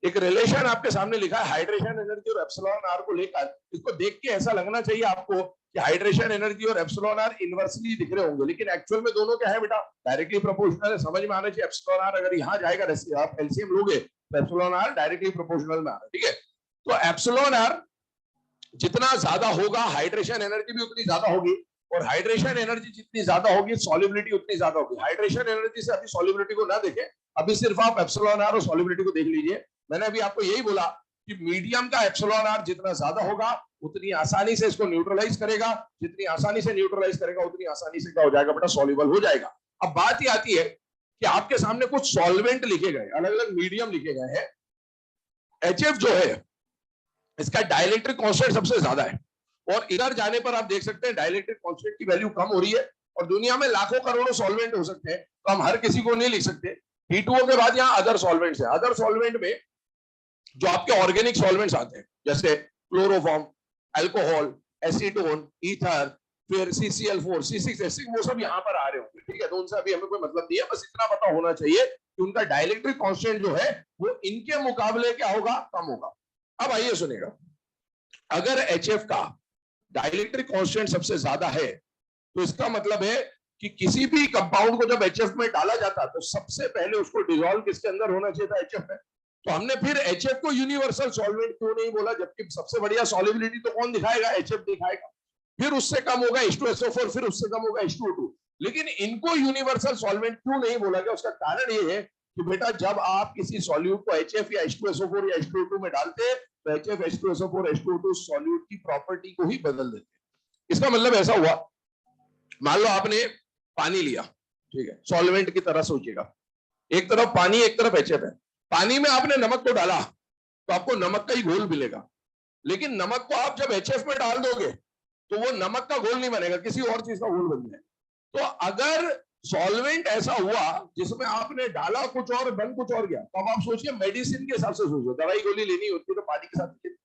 S1: एक रिलेशन आपके सामने लिखा है हाइड्रेशन एनर्जी और एप्सिलॉन आर को लेकर, इसको देख के ऐसा लगना चाहिए आपको कि हाइड्रेशन एनर्जी और एप्सिलॉन आर इनवर्सली दिख रहे होंगे, लेकिन एक्चुअल में दोनों क्या है बेटा, डायरेक्टली प्रोपोर्शनल है। समझ में आना चाहिए, एप्सिलॉन आर अगर यहाँ जाएगा, आप एलसीएम लोगे तो एप्सिलॉन आर डायरेक्टली प्रोपोर्शनल में आ रहा है। ठीक है, तो एप्सिलॉन आर जितना ज्यादा होगा हाइड्रेशन एनर्जी भी उतनी ज्यादा होगी, और हाइड्रेशन एनर्जी जितनी ज्यादा होगी सॉल्युबिलिटी उतनी ज्यादा होगी। हाइड्रेशन एनर्जी से अभी सॉल्युबिलिटी को ना देखें, अभी सिर्फ आप एप्सिलॉन आर और सॉल्युबिलिटी को देख लीजिए। मैंने अभी आपको यही बोला कि मीडियम का एप्सिलॉन आर जितना ज्यादा होगा उतनी आसानी से इसको न्यूट्रलाइज करेगा, जितनी आसानी से न्यूट्रलाइज करेगा उतनी आसानी से क्या हो जाएगा बेटा, सॉल्युबल हो जाएगा। अब बात ये आती है कि आपके सामने कुछ सॉल्वेंट लिखे गए, अलग अलग मीडियम लिखे गए हैं। HF जो है इसका डाइलेक्ट्रिक कांस्टेंट सबसे ज्यादा है, और इधर जाने पर आप देख सकते हैं डाइलेक्ट्रिक कांस्टेंट की वैल्यू कम हो रही है, और दुनिया में लाखों करोड़ों सॉल्वेंट हो सकते हैं, तो हम हर किसी को नहीं लिख सकते। H2O के बाद यहाँ अदर सॉल्वेंट्स है। अदर सॉल्वेंट में जो आपके ऑर्गेनिक सॉल्वेंट्स आते हैं जैसे क्लोरोफॉर्म, अल्कोहल, एसीटोन, ईथर, फिर CCl4, C6H6, वो सब यहाँ पर आ रहे होंगे। ठीक है, तो उनसे अभी हमें कोई मतलब नहीं है, बस इतना पता होना चाहिए कि उनका डाइलेक्ट्रिक कांस्टेंट जो है वो इनके मुकाबले क्या होगा, कम होगा। अब आइए सुनिएगा, अगर HF का डाइलेक्ट्रिक कांस्टेंट सबसे ज्यादा है तो इसका मतलब है कि किसी भी कंपाउंड को जब HF में डाला जाता तो सबसे पहले उसको डिसॉल्व किसके अंदर होना चाहिए था, HF में। तो हमने फिर HF को यूनिवर्सल सॉल्वेंट क्यों नहीं बोला, जबकि सबसे बढ़िया सॉल्युबिलिटी तो कौन दिखाएगा, HF दिखाएगा। फिर उससे कम होगा H2SO4, फिर उससे कम होगा H2O2। लेकिन इनको यूनिवर्सल सॉल्वेंट क्यों नहीं बोला गया, उसका कारण ये है कि बेटा जब आप किसी सॉल्यूट को HF या H2SO4 या H2O2 में डालते तो HF, H2SO4, H2O2 सॉल्यूट की प्रॉपर्टी को ही बदल देते। इसका मतलब ऐसा हुआ, मान लो आपने पानी लिया, ठीक है, सॉल्वेंट की तरह सोचिएगा, एक तरफ पानी एक तरफ HF है, पानी में आपने नमक तो डाला तो आपको नमक का ही घोल मिलेगा, लेकिन नमक को आप जब HF में डाल दोगे तो वो नमक का घोल नहीं बनेगा, किसी और चीज का घोल बन जाएगा। तो अगर सॉल्वेंट ऐसा हुआ जिसमें आपने डाला कुछ और बन कुछ और गया, तो अब आप सोचिए, मेडिसिन के हिसाब से सोचिए, दवाई गोली लेनी होती है तो पानी के साथ लेनी।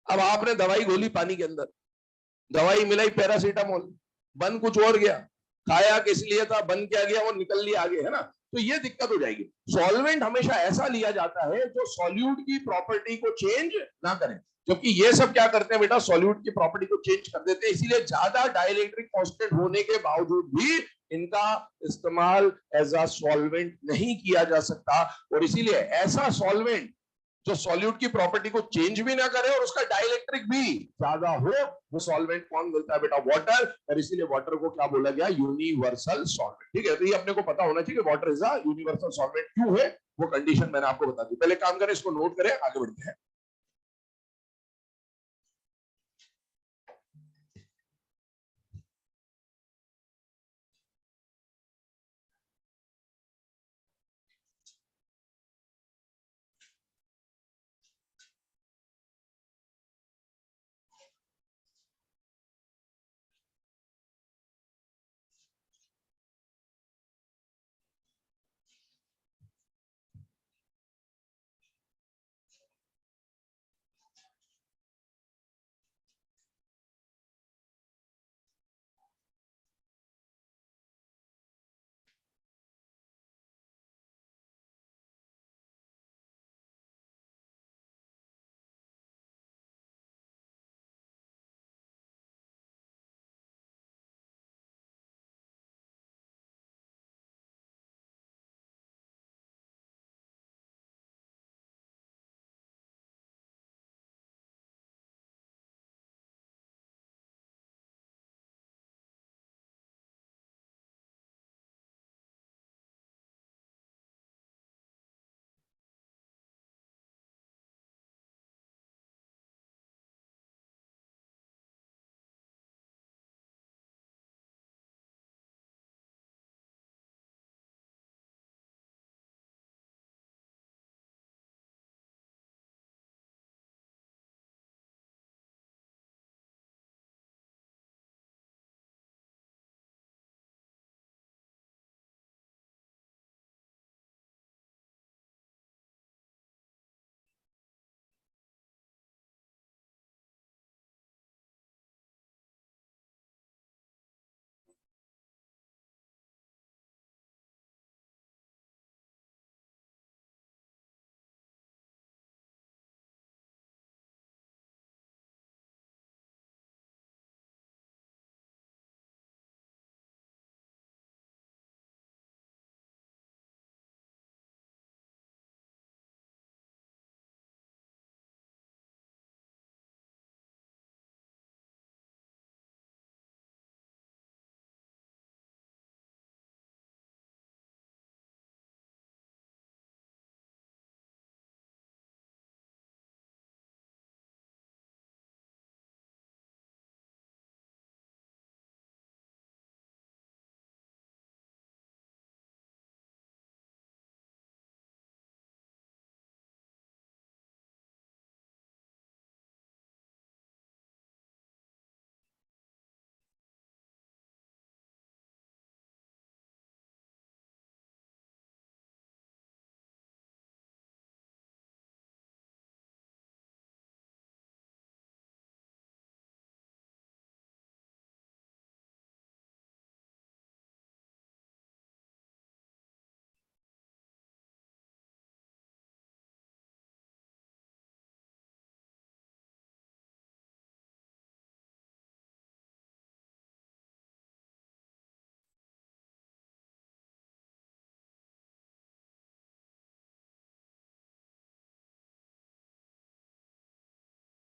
S1: अब आपने दवाई गोली पानी के अंदर, दवाई मिलाई पैरासीटामोल, बन कुछ और गया, खाया किस लिए था, बन क्या गया, वो निकल लिया आगे, है ना, तो ये दिक्कत हो जाएगी। सॉल्वेंट हमेशा ऐसा लिया जाता है जो सॉल्यूट की प्रॉपर्टी को चेंज ना करे, क्योंकि ये सब क्या करते हैं बेटा, सॉल्यूट की प्रॉपर्टी को चेंज कर देते हैं, इसीलिए ज्यादा डाइलेक्ट्रिक कांस्टेंट होने के बावजूद भी इनका इस्तेमाल एज अ सॉल्वेंट नहीं किया जा सकता, और इसीलिए ऐसा सॉल्वेंट जो सॉल्यूट की प्रॉपर्टी को चेंज भी ना करे और उसका डाइलेक्ट्रिक भी ज्यादा हो, वो सॉल्वेंट कौन मिलता है बेटा, वाटर, और इसीलिए वाटर को क्या बोला गया, यूनिवर्सल सॉल्वेंट। ठीक है, तो ये अपने को पता होना चाहिए कि water is a universal solvent क्यों है, वो कंडीशन मैंने आपको बता दी। पहले काम करें, इसको नोट करें, आगे बढ़ते हैं।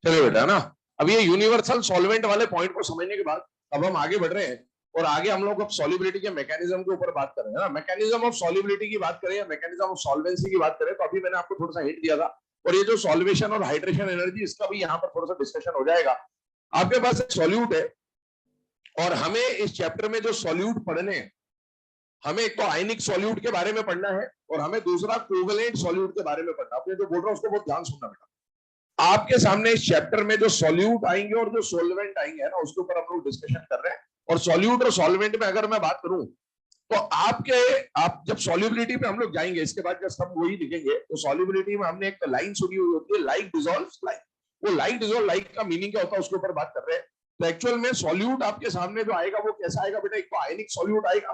S1: चलिए बेटा ना, अब ये यूनिवर्सल सॉल्वेंट वाले पॉइंट को समझने के बाद अब हम आगे बढ़ रहे हैं, और आगे हम लोग अब सॉल्युबिलिटी के मैकेनिज्म के ऊपर बात कर रहे हैं ना। मैकेनिज्म ऑफ सॉल्युबिलिटी की बात करें या मैकेनिज्म ऑफ सॉल्वेंसी की बात करें, तो अभी मैंने आपको थोड़ा सा हिंट दिया था, और ये जो सॉल्वेशन और हाइड्रेशन एनर्जी, इसका भी यहाँ पर थोड़ा सा डिस्कशन हो जाएगा। आपके पास एक सॉल्यूट है और हमें इस चैप्टर में जो सॉल्यूट पढ़ने हैं, हमें एक तो आयनिक सॉल्यूट के बारे में पढ़ना है और हमें दूसरा कोवेलेंट सॉल्यूट के बारे में पढ़ना। आपने जो बोल रहा हूं उसको बहुत ध्यान सुनना बेटा। आपके सामने इस चैप्टर में जो सॉल्यूट आएंगे और जो सॉल्वेंट आएंगे ना, उसके ऊपर हम लोग डिस्कशन कर रहे हैं। और सॉल्यूट और सॉल्वेंट में अगर मैं बात करूं तो आप जब सॉल्युबिलिटी पे हम लोग जाएंगे, इसके बाद जब हम वही लिखेंगे, तो सॉल्युबिलिटी में हमने एक लाइन सुनी हुई होती है, लाइक डिसॉल्व्स लाइक। वो लाइक डिसॉल्व लाइक का मीनिंग क्या होता है उसके ऊपर बात कर रहे हैं। तो एक्चुअल में सॉल्यूट आपके सामने जो आएगा वो कैसा आएगा बेटा? एक तो आयनिक सॉल्यूट आएगा,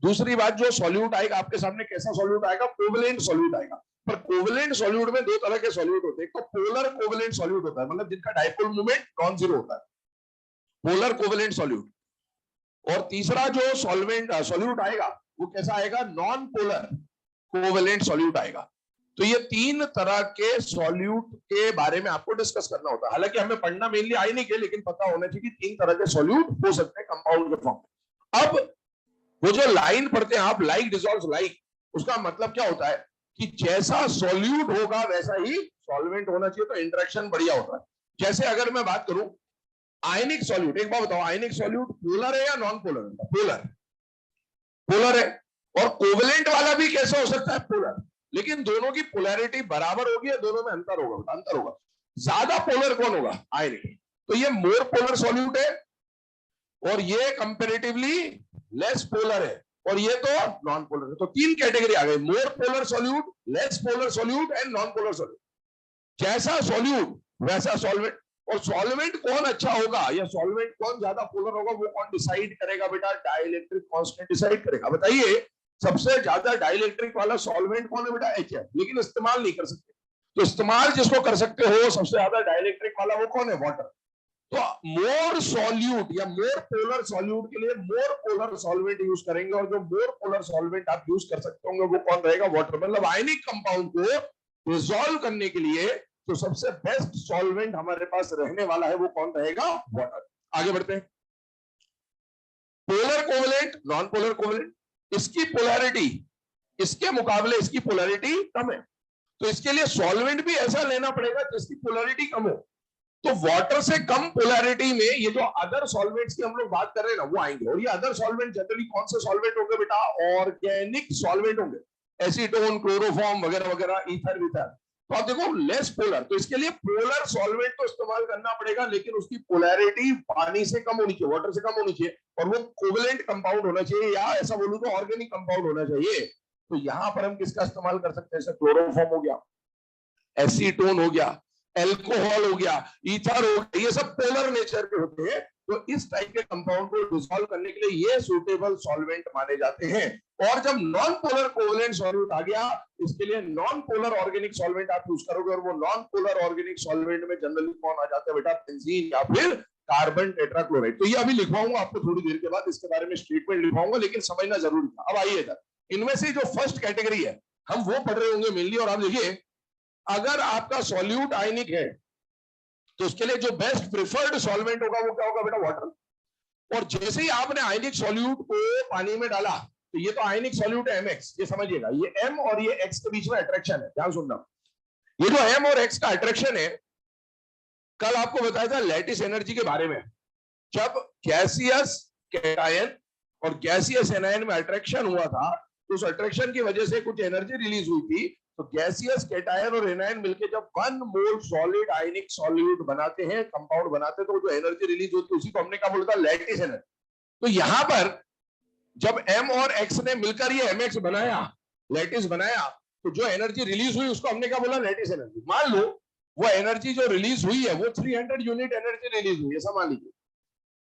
S1: दूसरी बात जो सॉल्यूट आएगा आपके सामने कैसा सॉल्यूट आएगा? कोवेलेंट सॉल्यूट आएगा। पर कोवेलेंट सॉल्यूट में दो तरह के सॉल्यूट होते हैं। एक तो पोलर कोवेलेंट सॉल्यूट होता है, मतलब जिनका डाइपोल मोमेंट नॉन जीरो होता है, पोलर कोवेलेंट सॉल्यूट। और तीसरा जो सॉल्यूट आएगा वो कैसा आएगा? नॉन पोलर कोवेलेंट सॉल्यूट आएगा। तो ये तीन तरह के सॉल्यूट के बारे में आपको डिस्कस करना होता है। हालांकि हमें पढ़ना मेनली आयनिक है, लेकिन पता होना चाहिए कि तीन तरह के सॉल्यूट हो सकते हैं कंपाउंड के फॉर्म में। अब वो जो लाइन पढ़ते हैं आप, लाइक डिसॉल्व्स लाइक, उसका मतलब क्या होता है कि जैसा सॉल्यूट होगा वैसा ही सॉल्वेंट होना चाहिए, तो इंटरेक्शन बढ़िया होता है। जैसे अगर मैं बात करूं आयनिक सॉल्यूट, एक बात बताओ, आयनिक सॉल्यूट पोलर है या नॉन पोलर है? पोलर, पोलर है। और कोवेलेंट वाला भी कैसा हो सकता है? पोलर। लेकिन दोनों की पोलैरिटी बराबर होगी या दोनों में अंतर होगा? अंतर होगा। ज्यादा पोलर कौन होगा? आयनिक। तो ये मोर पोलर सॉल्यूट है और ये कंपैरेटिवली लेस पोलर है, और ये तो नॉन पोलर है। तो तीन कैटेगरी आ गई, more polar solute, less polar solute and non polar solute. जैसा सॉल्यूट वैसा सॉल्वेंट। और सॉल्वेंट कौन अच्छा होगा या सॉल्वेंट कौन ज्यादा पोलर होगा वो कौन डिसाइड करेगा बेटा? डाइलेक्ट्रिक कांस्टेंट डिसाइड करेगा। बताइए सबसे ज्यादा डाइलेक्ट्रिक वाला सॉल्वेंट कौन है बेटा? HF। लेकिन इस्तेमाल नहीं कर सकते, तो इस्तेमाल जिसको कर सकते हो सबसे ज्यादा डाइलेक्ट्रिक वाला वो कौन है? वाटर। तो मोर सॉल्यूट या मोर पोलर सॉल्यूट के लिए मोर पोलर सॉल्वेंट यूज करेंगे, और जो मोर पोलर सॉल्वेंट आप यूज कर सकते होंगे वो कौन रहेगा? वाटर। मतलब आयनिक कंपाउंड को रिजॉल्व करने के लिए तो सबसे बेस्ट सॉल्वेंट हमारे पास रहने वाला है वो कौन रहेगा? वाटर। आगे बढ़ते हैं। Polar covalent, non polar covalent, इसकी पोलैरिटी इसके मुकाबले इसकी पोलैरिटी कम है, तो इसके लिए सॉल्वेंट भी ऐसा लेना पड़ेगा जिसकी पोलैरिटी कम हो। तो वाटर से कम पोलैरिटी में ये जो अदर सॉल्वेंट्स की हम लोग बात कर रहे हैं ना वो आएंगे। और ये अदर सॉल्वेंट जनरली कौन से सॉल्वेंट होंगे बेटा? ऑर्गेनिक सॉल्वेंट होंगे, एसीटोन, क्लोरोफॉर्म वगैरह वगैरह, ईथर विथर। तो आप देखो लेस पोलर, तो इसके लिए पोलर सॉल्वेंट तो इस्तेमाल करना पड़ेगा, लेकिन उसकी पोलैरिटी पानी से कम होनी चाहिए, वाटर से कम होनी चाहिए, और वो कोवेलेंट कंपाउंड होना चाहिए, या ऐसा बोलूं तो ऑर्गेनिक कंपाउंड होना चाहिए। तो यहां पर हम किसका इस्तेमाल कर सकते हैं? जैसे क्लोरोफॉर्म हो गया, एसीटोन हो गया, एल्कोहल हो गया, ईथर हो गया, ये सब पोलर नेचर के होते हैं। तो इस टाइप के कंपाउंड को डिसॉल्व करने के लिए ये सूटेबल सॉल्वेंट माने जाते हैं। और जब नॉन पोलर कोवेलेंट सॉल्वेंट आ गया, इसके लिए नॉन पोलर ऑर्गेनिक सॉल्वेंट आप यूज करोगे, और वो नॉन पोलर ऑर्गेनिक सॉल्वेंट में जनरली कौन आ जाता है बेटा? बेंजीन या फिर कार्बन टेट्राक्लोराइड। तो ये अभी लिखवाऊंगा आपको थोड़ी देर के बाद, इसके बारे में स्टेटमेंट लिखवाऊंगा, लेकिन समझना जरूरी था। अब आइए इधर, इनमें से जो फर्स्ट कैटेगरी है हम वो पढ़ रहे होंगे मेनली। और आप देखिए, अगर आपका सॉल्यूट आयनिक है तो उसके लिए जो बेस्ट प्रिफर्ड सॉल्वेंट होगा वो क्या होगा बेटा? वाटर। और जैसे ही आपने आयनिक सॉल्यूट को पानी में डाला, तो ये तो आयनिक सॉल्यूट है MX, ये समझिएगा, ये M और ये X के बीच में अट्रैक्शन है, ध्यान सुनना। ये जो M और X का अट्रैक्शन है, कल आपको बताया था लैटिस एनर्जी के बारे में। जब गैसियस कैटायन और गैसियस एनायन में अट्रैक्शन हुआ था, तो उस अट्रैक्शन की वजह से कुछ एनर्जी रिलीज हुई थी। तो गैसियस कैटायन और एनायन मिलकर जब 1 मोल सॉलिड आयनिक सॉल्यूट बनाते हैं, कंपाउंड बनाते हैं, तो जो एनर्जी रिलीज होती है उसी को हमने क्या बोला था? Lattice energy. तो यहां पर जब M और X ने मिलकर ये MX बनाया, लैटिस बनाया, तो जो एनर्जी रिलीज हुई उसको हमने क्या बोला? Lattice energy. मान लो वो एनर्जी जो रिलीज हुई है वो 300 यूनिट एनर्जी रिलीज हुई है, ऐसा मान लीजिए।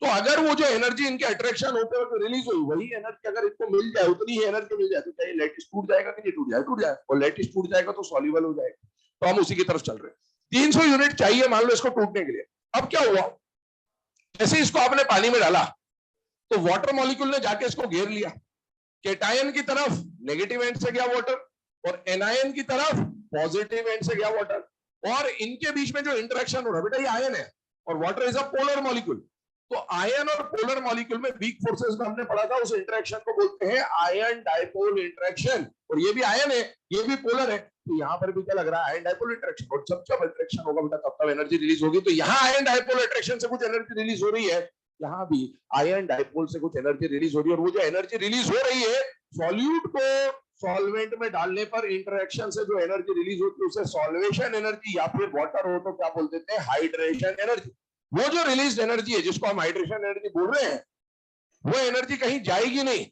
S1: तो अगर वो जो एनर्जी इनके अट्रैक्शन होते हुए रिलीज हुई, वही एनर्जी अगर इनको मिल जाए, उतनी ही एनर्जी मिल जाए, तो क्या लैटिस टूट जाएगा कि नहीं टूट जाएगा? टूट जाएगा। और लैटिस टूट जाएगा तो सॉल्युबल हो जाएगा। तो हम उसी की तरफ चल रहे हैं। 300 यूनिट चाहिए मान लो इसको टूटने के लिए। अब क्या हुआ, जैसे इसको आपने पानी में डाला तो वाटर मॉलिक्यूल ने जाके इसको घेर लिया। कैटायन की तरफ नेगेटिव एंड से गया वाटर, और एनायन की तरफ पॉजिटिव एंड से गया वाटर। और इनके बीच में जो इंटरेक्शन हो रहा है बेटा, ये आयन है और water is a polar molecule. तो आयन और पोलर मॉलिक्यूल में वीक फोर्सेस में हमने पढ़ा था, उस इंटरेक्शन को बोलते हैं आयन डाइपोल इंटरेक्शन। और ये भी आयन है, ये भी पोलर है, तो यहाँ पर भी क्या लग रहा है, आयन डाइपोल इंटरेक्शन। और जब जब इंटरेक्शन होगा बेटा तब तब एनर्जी रिलीज होगी। तो यहाँ आयन डाइपोल इंटरेक्शन से कुछ एनर्जी रिलीज हो रही है, यहाँ भी आयन डाइपोल से कुछ एनर्जी रिलीज हो रही है। और वो जो एनर्जी रिलीज हो रही है, सॉल्यूट को सॉल्वेंट में डालने पर इंटरेक्शन से जो एनर्जी रिलीज होती है उसे सॉल्वेशन एनर्जी, या फिर वाटर हो तो क्या बोल देते हैं, हाइड्रेशन एनर्जी। वो जो रिलीज एनर्जी है जिसको हम हाइड्रेशन एनर्जी बोल रहे हैं, वो एनर्जी कहीं जाएगी नहीं,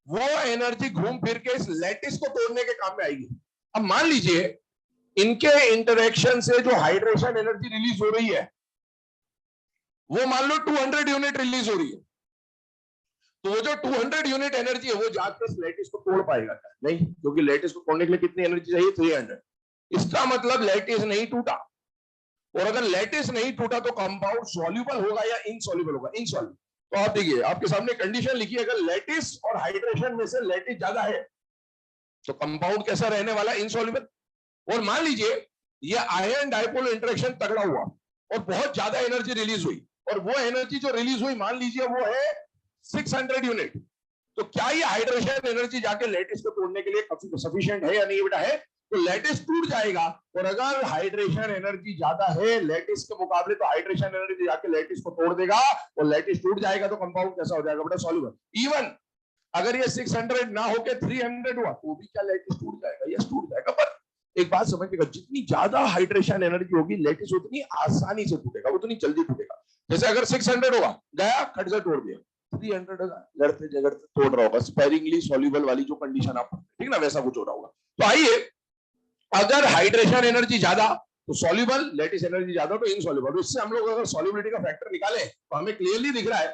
S1: वो एनर्जी घूम फिर के इस लैटिस को तोड़ने के काम में आएगी। अब मान लीजिए इनके इंटरेक्शन से जो हाइड्रेशन एनर्जी रिलीज हो रही है वो मान लो 200 यूनिट रिलीज हो रही है, तो वो जो 200 यूनिट एनर्जी है वो जाकर इस लैटिस को तोड़ पाएगा क्या? नहीं, क्योंकि लैटिस को तोड़ने के लिए कितनी एनर्जी चाहिए, 300। इसका मतलब लैटिस नहीं टूटा। और अगर लैटिस नहीं टूटा तो कंपाउंड सॉल्यूबल होगा या इनसॉल्यूबल होगा? इनसॉल्यूबल। तो आप देखिए, आपके सामने कंडीशन लिखी है, अगर लैटिस और हाइड्रेशन में से लैटिस ज्यादा है तो कंपाउंड कैसा रहने वाला, इनसॉल्यूबल। और मान लीजिए ये आयन डाइपोल इंटरेक्शन तगड़ा हुआ और बहुत ज्यादा एनर्जी रिलीज हुई, और वो एनर्जी जो रिलीज हुई मान लीजिए वो है 600 यूनिट, तो क्या ये हाइड्रेशन एनर्जी जाके लैटिस को तोड़ने के लिए सफिशिएंट है या नहीं बेटा? है। तो लैटिस टूट जाएगा। और अगर हाइड्रेशन एनर्जी ज्यादा है लैटिस के मुकाबले तो हाइड्रेशन एनर्जी जाके लैटिस को तोड़ देगा और लैटिस टूट जाएगा, तो कंपाउंड कैसा हो जाएगा बेटा, सॉल्यूबल। इवन अगर ये 600 ना होके 300 हुआ तो भी क्या लैटिस टूट जाएगा? यस, टूट जाएगा। पर एक बात समझिएगा, जितनी ज्यादा हाइड्रेशन एनर्जी होगी लैटिस उतनी आसानी से टूटेगा, उतनी जल्दी टूटेगा। जैसे अगर 600 होगा, गया खट से तोड़ दिया, 300 लड़ते झगड़ते तोड़ रहा होगा, स्पेरिंगली सॉल्यूबल वाली जो कंडीशन आप, ठीक ना, वैसा कुछ हो रहा होगा। तो आइए, अगर हाइड्रेशन एनर्जी ज्यादा तो सॉल्यूबल, लैटिस एनर्जी ज्यादा तो इनसॉल्यूबल। इससे हम लोग अगर सॉल्युबिलिटी का फैक्टर निकाले तो हमें क्लियरली दिख रहा है,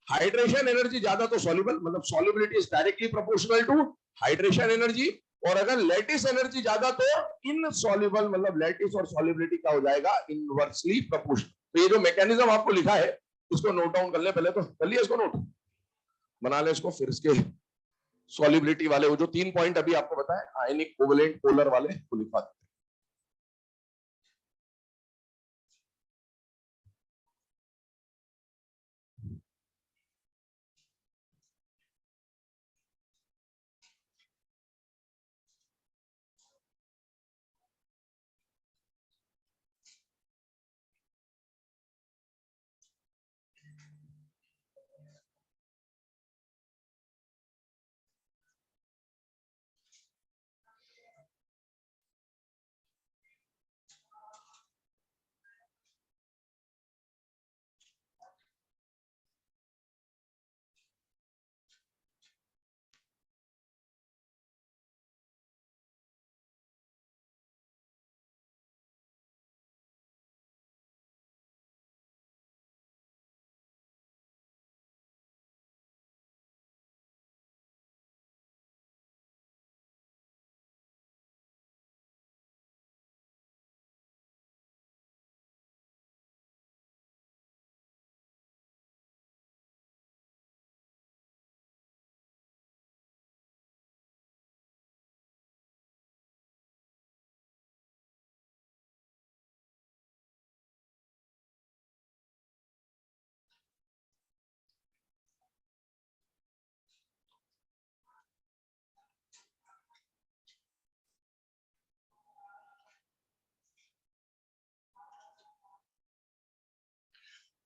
S1: हाइड्रेशन एनर्जी ज्यादा तो सॉल्यूबल, मतलब solubility is directly proportional to hydration energy. और अगर लैटिस एनर्जी ज्यादा तो इनसॉल्यूबल, मतलब लैटिस और सॉल्युबिलिटी क्या हो जाएगा, इनवर्सली प्रोपोर्शनल। तो ये जो मैकेनिज्म आपको लिखा है इसको नोट डाउन कर ले, पहले तो कर लिया इसको, नोट बना ले इसको। फिर इसके सॉल्युबिलिटी वाले वो जो 3 पॉइंट अभी आपको बताए, आयनिक, कोवलेंट, पोलर वाले, वो लिखवा देते।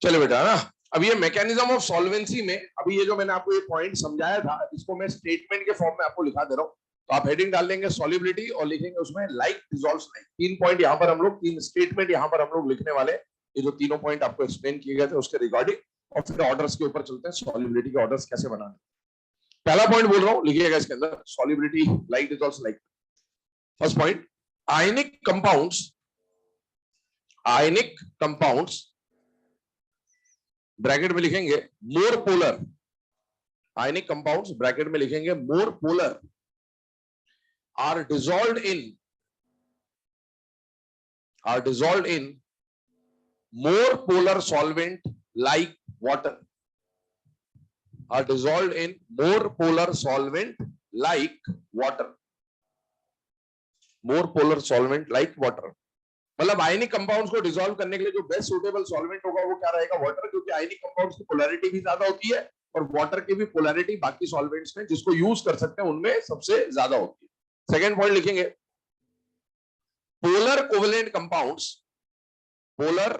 S1: चलो बेटा ना, अब ये मैकेनिज्म ऑफ सॉल्वेंसी में, अभी ये जो मैंने आपको ये पॉइंट समझाया था इसको मैं स्टेटमेंट के फॉर्म में आपको लिखा दे रहा हूँ। तो आप हेडिंग डाल देंगे सॉल्युबिलिटी और लिखेंगे उसमें लाइक डिसॉल्व्स लाइक। 3 पॉइंट यहाँ पर हम लोग, 3 स्टेटमेंट यहाँ पर हम लोग लिखने वाले। ये जो तीनों पॉइंट आपको एक्सप्लेन किए गए थे उसके रिगार्डिंग, और फिर ऑर्डर्स के ऊपर चलते हैं, सॉल्युबिलिटी के ऑर्डर्स कैसे बनाने। पहला पॉइंट बोल रहा हूँ, लिखिएगा इसके अंदर, solubility like dissolves like. First point, ionic compounds bracket में लिखेंगे more polar, ionic compounds bracket में लिखेंगे more polar are dissolved in more polar solvent like water, are dissolved in more polar solvent like water, more polar solvent like water. मतलब ionic compounds को dissolve करने के लिए जो best suitable solvent होगा वो क्या रहेगा, वाटर, क्योंकि आयनिक कंपाउंड्स की पोलैरिटी भी ज्यादा होती है और वाटर की भी पोलैरिटी बाकी सॉल्वेंट्स में जिसको यूज कर सकते हैं उनमें सबसे ज्यादा होती है। सेकेंड पॉइंट लिखेंगे, polar covalent compounds, polar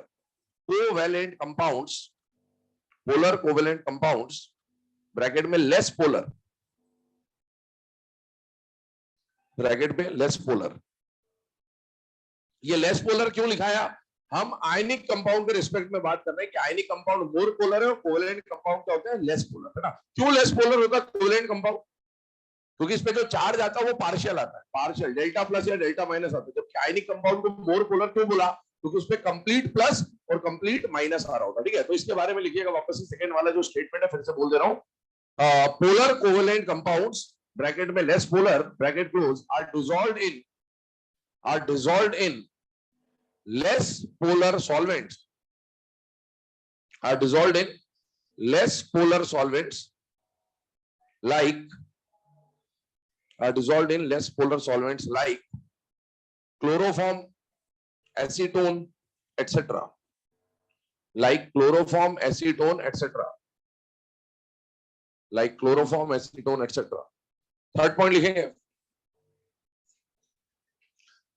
S1: covalent compounds, polar covalent compounds bracket में लेस पोलर, ब्रैकेट में लेस पोलर। ये लेस पोलर क्यों लिखाया, हम आयनिक कंपाउंड के रिस्पेक्ट में बात कर रहे हैं कि आयनिक कंपाउंड मोर पोलर है और कोवेलेंट कंपाउंड क्या होता है, लेस पोलर, है ना। क्यों लेस पोलर होता है कोवेलेंट कंपाउंड, क्योंकि इसमें जो चार्ज आता है वो पार्शियल आता है, पार्शियल डेल्टा प्लस या डेल्टा माइनस आता है। जबकि आयनिक कंपाउंड को मोर पोलर क्यों बोला, क्योंकि उसमें कंप्लीट प्लस और कंप्लीट माइनस आ रहा होता है, ठीक है। तो इसके बारे में लिखिएगा वापस से, सेकंड वाला जो स्टेटमेंट है फिर से बोल दे रहा हूं, पोलर कोवेलेंट कंपाउंड्स ब्रैकेट में less polar bracket close are dissolved in less polar solvents, are dissolved in less polar solvents like, are dissolved in less polar solvents like chloroform, acetone, etc. Like chloroform, acetone, etc. Like chloroform, acetone, etc. Third point लिखेंगे,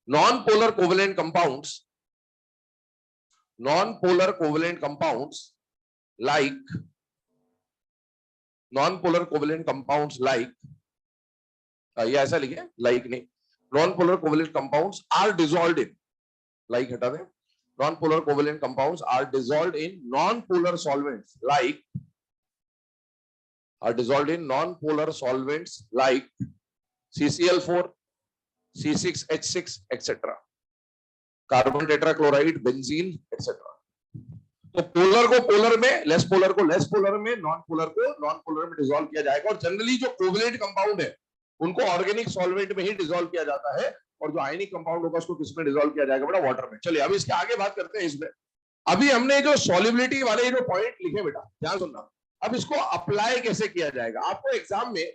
S1: non-polar covalent compounds, non-polar covalent compounds like, non-polar covalent compounds like, ये ऐसा लिखे, like नहीं, non-polar covalent compounds are dissolved in, like हटा दें, non-polar covalent compounds are dissolved in non-polar solvents like, are dissolved in non-polar solvents like CCl4, C6H6, etc. Carbon tetrachloride, benzene, etcetera. तो polar को polar में, less polar को less polar में, non polar को non polar में dissolve किया जाएगा। और जनरली जो कोवेलेंट कंपाउंड है उनको ऑर्गेनिक सॉल्वेंट में ही डिसॉल्व किया जाता है, और जो आयनिक कंपाउंड होगा उसको किसमें डिसॉल्व किया जाएगा बेटा, वाटर में। चलिए अब इसके आगे बात करते हैं। इसमें अभी हमने जो सॉल्युबिलिटी वाले जो पॉइंट लिखे बेटा, ध्यान सुनना, अब इसको अप्लाई कैसे किया जाएगा। आपको एग्जाम में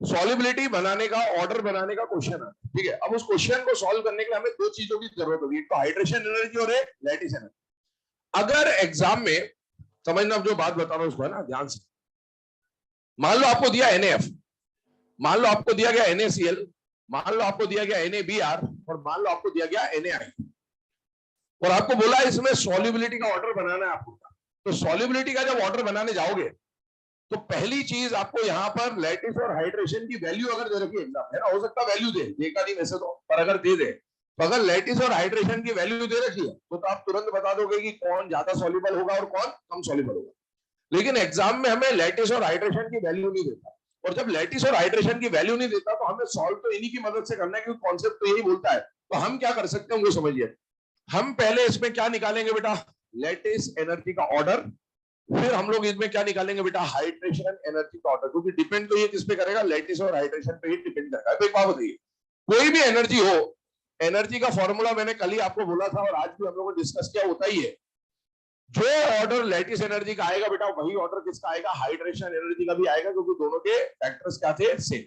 S1: सॉल्युबिलिटी बनाने का, ऑर्डर बनाने का क्वेश्चन है, ठीक है। अब उस क्वेश्चन को सॉल्व करने के लिए हमें दो चीजों की जरूरत होगी, एक तो हाइड्रेशन एनर्जी और एक लैटिस एनर्जी। अगर एग्जाम में, समझना जो बात बता रहा हूं उसको, है ना, ध्यान से। मान लो आपको दिया NaF, मान लो आपको दिया गया NaCl, मान लो आपको दिया गया NaBr, और मान लो आपको दिया गया NaI, और आपको बोला इसमें सॉल्युबिलिटी का ऑर्डर बनाना है आपको। तो सॉल्युबिलिटी का जब ऑर्डर बनाने जाओगे तो पहली चीज आपको यहाँ पर लैटिस और हाइड्रेशन की वैल्यू अगर दे रखी एग्जाम है ना, हो सकता है वैल्यू दे, देगा नहीं वैसे तो, पर अगर दे दे तो अगर लैटिस और हाइड्रेशन की वैल्यू दे रखी है तो आप तुरंत बता दोगे कि कौन ज्यादा सॉल्युबल होगा और कौन कम सॉल्युबल होगा। लेकिन एग्जाम में हमें लैटिस और हाइड्रेशन की वैल्यू नहीं देता, और जब लैटिस और हाइड्रेशन की वैल्यू नहीं देता तो हमें सॉल्व तो इन्हीं की मदद से करना है, क्योंकि कॉन्सेप्ट तो यही बोलता है। तो हम क्या कर सकते हैं उनको समझिए। हम पहले इसमें क्या निकालेंगे बेटा, लैटिस एनर्जी का ऑर्डर, फिर हम लोग इसमें क्या निकालेंगे बेटा, हाइड्रेशन एनर्जी का ऑर्डर, क्योंकि डिपेंड तो ये किस पे करेगा, लैटिस और हाइड्रेशन पे ही डिपेंड करेगा। तो एक बात बताइए, कोई भी एनर्जी हो, एनर्जी का फॉर्मूला मैंने कल ही आपको बोला था और आज भी हम लोगों ने डिस्कस किया, होता ही है, जो ऑर्डर लैटिस एनर्जी का आएगा बेटा वही ऑर्डर किसका आएगा, हाइड्रेशन एनर्जी का भी आएगा, क्योंकि दोनों के फैक्टर्स क्या थे, सेम।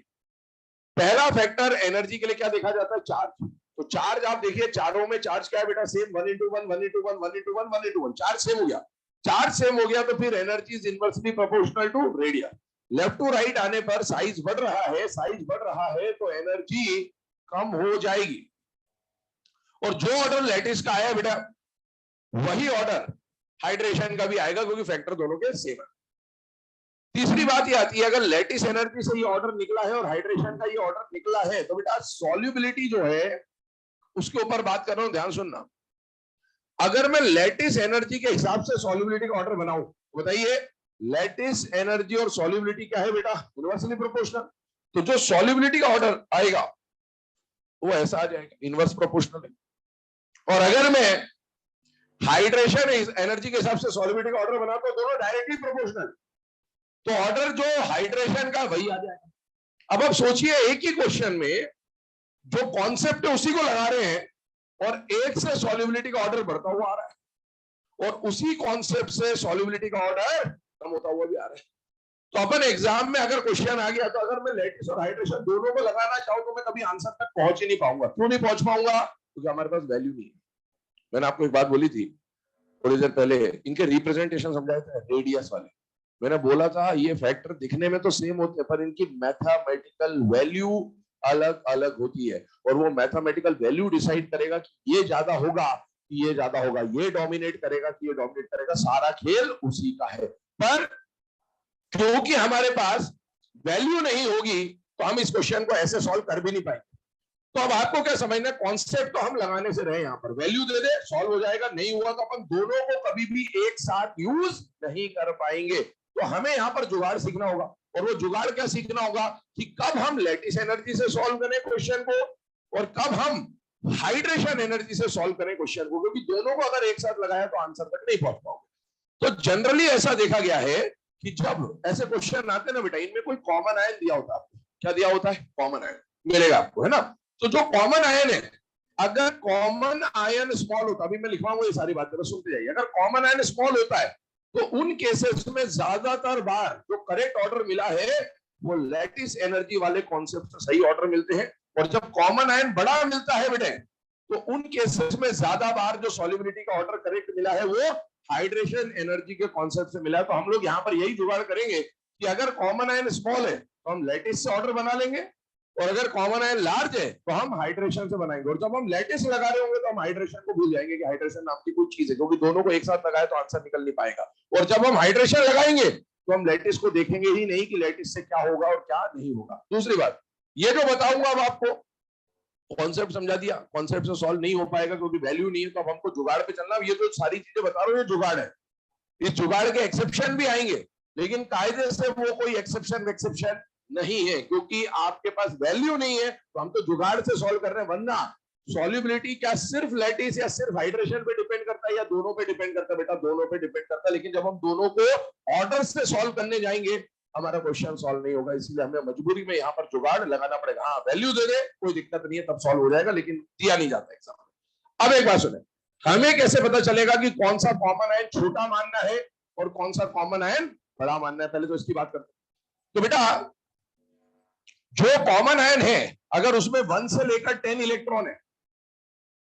S1: पहला फैक्टर एनर्जी के लिए क्या देखा जाता है, चार्ज। तो चार्ज आप देखिए, चारों में चार्ज क्या है बेटा, same, 1 into 1, 1 into 1, 1 into 1, 1 into 1, charge same हो गया। चार्ज सेम हो गया तो फिर energy is inversely proportional to radius. Left to right आने पर साइज बढ़ रहा है, साइज बढ़ रहा है तो एनर्जी कम हो जाएगी। और जो ऑर्डर लैटिस का आया बेटा वही ऑर्डर हाइड्रेशन का भी आएगा, क्योंकि फैक्टर दोनों के सेम है। तीसरी बात ये आती है, अगर लैटिस एनर्जी से ये ऑर्डर निकला है और हाइड्रेशन का ये ऑर्डर निकला है तो बेटा सॉल्युबिलिटी जो है उसके ऊपर बात कर रहा हूं, ध्यान सुनना। अगर मैं लैटिस एनर्जी के हिसाब से सॉल्युबिलिटी का ऑर्डर बनाऊं तो बताइए, लैटिस एनर्जी और सॉल्युबिलिटी क्या है बेटा, इनवर्सली प्रोपोर्शनल। तो जो सॉल्युबिलिटी का ऑर्डर आएगा वो ऐसा आ जाएगा, इनवर्स प्रोपोर्शनल। और अगर मैं हाइड्रेशन एनर्जी के हिसाब से सॉल्युबिलिटी का ऑर्डर बनाता हूं, दोनों डायरेक्टली प्रोपोर्शनल, तो ऑर्डर जो हाइड्रेशन का वही आ जाएगा। अब आप सोचिए, एक ही क्वेश्चन में जो कॉन्सेप्ट है उसी को लगा रहे हैं और एक से सॉल्युबिलिटी का ऑर्डर बढ़ता हुआ आ रहा है और उसी कॉन्सेप्ट से सॉल्युबिलिटी का ऑर्डर कम होता हुआ भी आ रहा है। तो अपन एग्जाम में अगर क्वेश्चन आ गया तो अगर मैं लैटिस और हाइड्रेशन दोनों को लगाना चाहूं तो मैं कभी आंसर तक पहुंच ही नहीं पाऊंगा। क्यों नहीं पहुंच पाऊंगा, क्योंकि हमारे पास वैल्यू नहीं है। मैंने आपको एक बात बोली थी थोड़ी देर पहले, इनके रिप्रेजेंटेशन समझाए थे रेडियस वाले। मैंने बोला था ये फैक्टर दिखने में तो सेम होते हैं पर इनकी मैथमेटिकल वैल्यू अलग अलग होती है, और वो मैथमेटिकल वैल्यू डिसाइड करेगा कि ये ज्यादा होगा कि ये ज्यादा होगा, ये डोमिनेट करेगा कि ये डोमिनेट करेगा, सारा खेल उसी का है। पर क्योंकि हमारे पास वैल्यू नहीं होगी तो हम इस क्वेश्चन को ऐसे सॉल्व कर भी नहीं पाएंगे। तो अब आपको क्या समझना है, कॉन्सेप्ट तो हम लगाने से रहे, यहाँ पर वैल्यू दे दे सॉल्व हो जाएगा, नहीं हुआ तो अपन दोनों को कभी भी एक साथ यूज नहीं कर पाएंगे। तो हमें यहाँ पर जुगाड़ सीखना होगा, और वो जुगाड़ क्या सीखना होगा कि कब हम लैटिस एनर्जी से सॉल्व करें क्वेश्चन को और कब हम हाइड्रेशन एनर्जी से सॉल्व करें क्वेश्चन को, क्योंकि दोनों को अगर एक साथ लगाया तो आंसर तक नहीं पहुंच पाओगे। तो जनरली ऐसा देखा गया है कि जब ऐसे क्वेश्चन आते हैं ना बेटा, इनमें कोई कॉमन आयन दिया होता है आपको, क्या दिया होता है, कॉमन आयन मिलेगा आपको, है ना। तो जो कॉमन आयन है, अगर कॉमन आयन स्मॉल होता, अभी मैं लिखवाऊंगा ये सारी बातें सुनते जाइए, अगर कॉमन आयन स्मॉल होता है तो उन केसेस में ज्यादातर बार जो करेक्ट ऑर्डर मिला है वो लैटिस एनर्जी वाले कॉन्सेप्ट से सही ऑर्डर मिलते हैं। और जब कॉमन आयन बड़ा मिलता है बेटे तो उन केसेस में ज्यादा बार जो सॉल्युबिलिटी का ऑर्डर करेक्ट मिला है वो हाइड्रेशन एनर्जी के कॉन्सेप्ट से मिला है। तो हम लोग यहाँ पर यही जुगाड़ करेंगे कि अगर कॉमन आयन स्मॉल है तो हम लैटिस से ऑर्डर बना लेंगे, और अगर कॉमन आयन लार्ज है तो हम हाइड्रेशन से बनाएंगे। और जब हम लैटिस लगा रहे होंगे तो हम हाइड्रेशन को भूल जाएंगे कि हाइड्रेशन नाम की कोई चीज है, क्योंकि दोनों को एक साथ लगाए तो आंसर निकल नहीं पाएगा। और जब हम हाइड्रेशन लगाएंगे तो हम लैटिस को देखेंगे ही नहीं कि लैटिस से क्या होगा और क्या नहीं होगा। दूसरी बात, ये जो बताऊंगा अब आपको, कॉन्सेप्ट समझा दिया, कॉन्सेप्ट से सॉल्व नहीं हो पाएगा क्योंकि वैल्यू नहीं है, तो अब हमको जुगाड़ पे चलना। ये जो सारी चीजें बता रहा हूँ ये जुगाड़ है, इस जुगाड़ के एक्सेप्शन भी आएंगे, लेकिन कायदे से वो कोई एक्सेप्शन नहीं है, क्योंकि आपके पास वैल्यू नहीं है तो हम तो जुगाड़ से सॉल्व कर रहे हैं। वरना सॉल्युबिलिटी क्या सिर्फ लैटिस या सिर्फ हाइड्रेशन पे डिपेंड करता है या दोनों पे डिपेंड करता है, बेटा दोनों पे डिपेंड करता है। लेकिन जब हम दोनों को ऑर्डर से सॉल्व करने जाएंगे हमारा क्वेश्चन सॉल्व नहीं होगा, इसलिए हमें मजबूरी में यहाँ पर जुगाड़ लगाना पड़ेगा। हाँ वैल्यू दे दे कोई दिक्कत नहीं है, तब सॉल्व हो जाएगा, लेकिन दिया नहीं जाता एग्जाम में। अब एक बात सुने, हमें कैसे पता चलेगा कि कौन सा कॉमन आयन छोटा मानना है और कौन सा कॉमन आयन बड़ा मानना है, पहले तो इसकी बात करते हैं। तो बेटा जो कॉमन आयन है अगर उसमें 1 से लेकर 10 इलेक्ट्रॉन है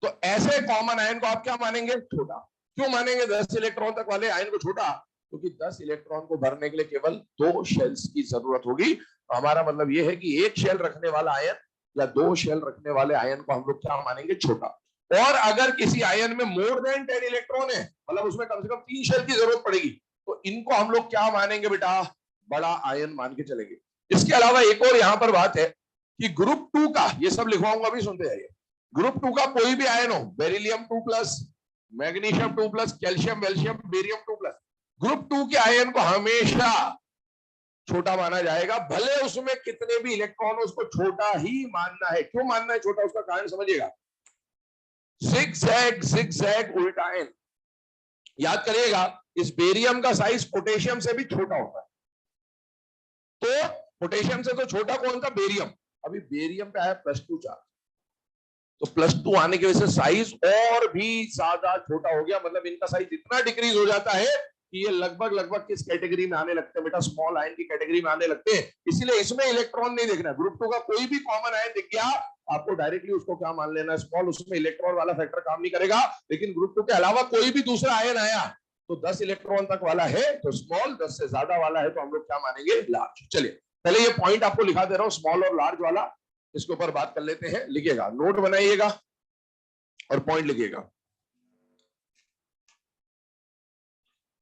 S1: तो ऐसे कॉमन आयन को आप क्या मानेंगे, छोटा। क्यों मानेंगे 10 इलेक्ट्रॉन तक वाले आयन को छोटा, क्योंकि 10 इलेक्ट्रॉन को भरने के लिए केवल 2 शेल्स की जरूरत होगी। तो हमारा मतलब यह है कि एक शेल रखने वाला आयन या 2 शेल रखने वाले आयन को हम लोग क्या मानेंगे, छोटा। और अगर किसी आयन में मोर देन 10 इलेक्ट्रॉन है, मतलब उसमें कम से कम 3 शेल की जरूरत पड़ेगी, तो इनको हम लोग क्या मानेंगे बेटा, बड़ा आयन मान के चलेंगे। इसके अलावा एक और यहां पर बात है कि ग्रुप 2 का, ये सब लिखवाऊंगा अभी सुनते जाइए, ग्रुप 2 का कोई भी आयन हो, बेरिलियम 2+, मैग्नीशियम 2+, कैल्शियम वेल्शियम बेरियम 2+, ग्रुप 2 के आयन को हमेशा छोटा माना जाएगा, भले उसमें कितने भी इलेक्ट्रॉन हो उसको छोटा ही मानना है। क्यों मानना है छोटा, उसका कारण समझिएगा। जिगजैग उल्टा आयन, याद करिएगा इस बेरियम का साइज पोटेशियम से भी छोटा होता है, तो पोटेशियम से तो छोटा कौन था, बेरियम। अभी बेरियम पे आया +2 चार्ज, तो +2 आने की वजह से साइज और भी ज्यादा छोटा हो गया, मतलब इनका साइज इतना डिक्रीज हो जाता है कि ये लगभग किस कैटेगरी में आने लगते हैं बेटा, स्मॉल आयन की कैटेगरी में आने लगते हैं। इसलिए इसमें इलेक्ट्रॉन नहीं देखना, ग्रुप 2 का कोई भी कॉमन आयन दिख गया आपको डायरेक्टली उसको क्या मान लेना, स्मॉल, उसमें इलेक्ट्रॉन वाला फैक्टर काम नहीं करेगा। लेकिन ग्रुप 2 के अलावा कोई भी दूसरा आयन आया तो 10 इलेक्ट्रॉन तक वाला है तो स्मॉल, 10 से ज्यादा वाला है तो हम लोग क्या मानेंगे, लार्ज। चलिए पहले ये पॉइंट आपको लिखा दे रहा हूं, स्मॉल और लार्ज वाला, इसके ऊपर बात कर लेते हैं। लिखिएगा, नोट बनाइएगा और पॉइंट लिखिएगा,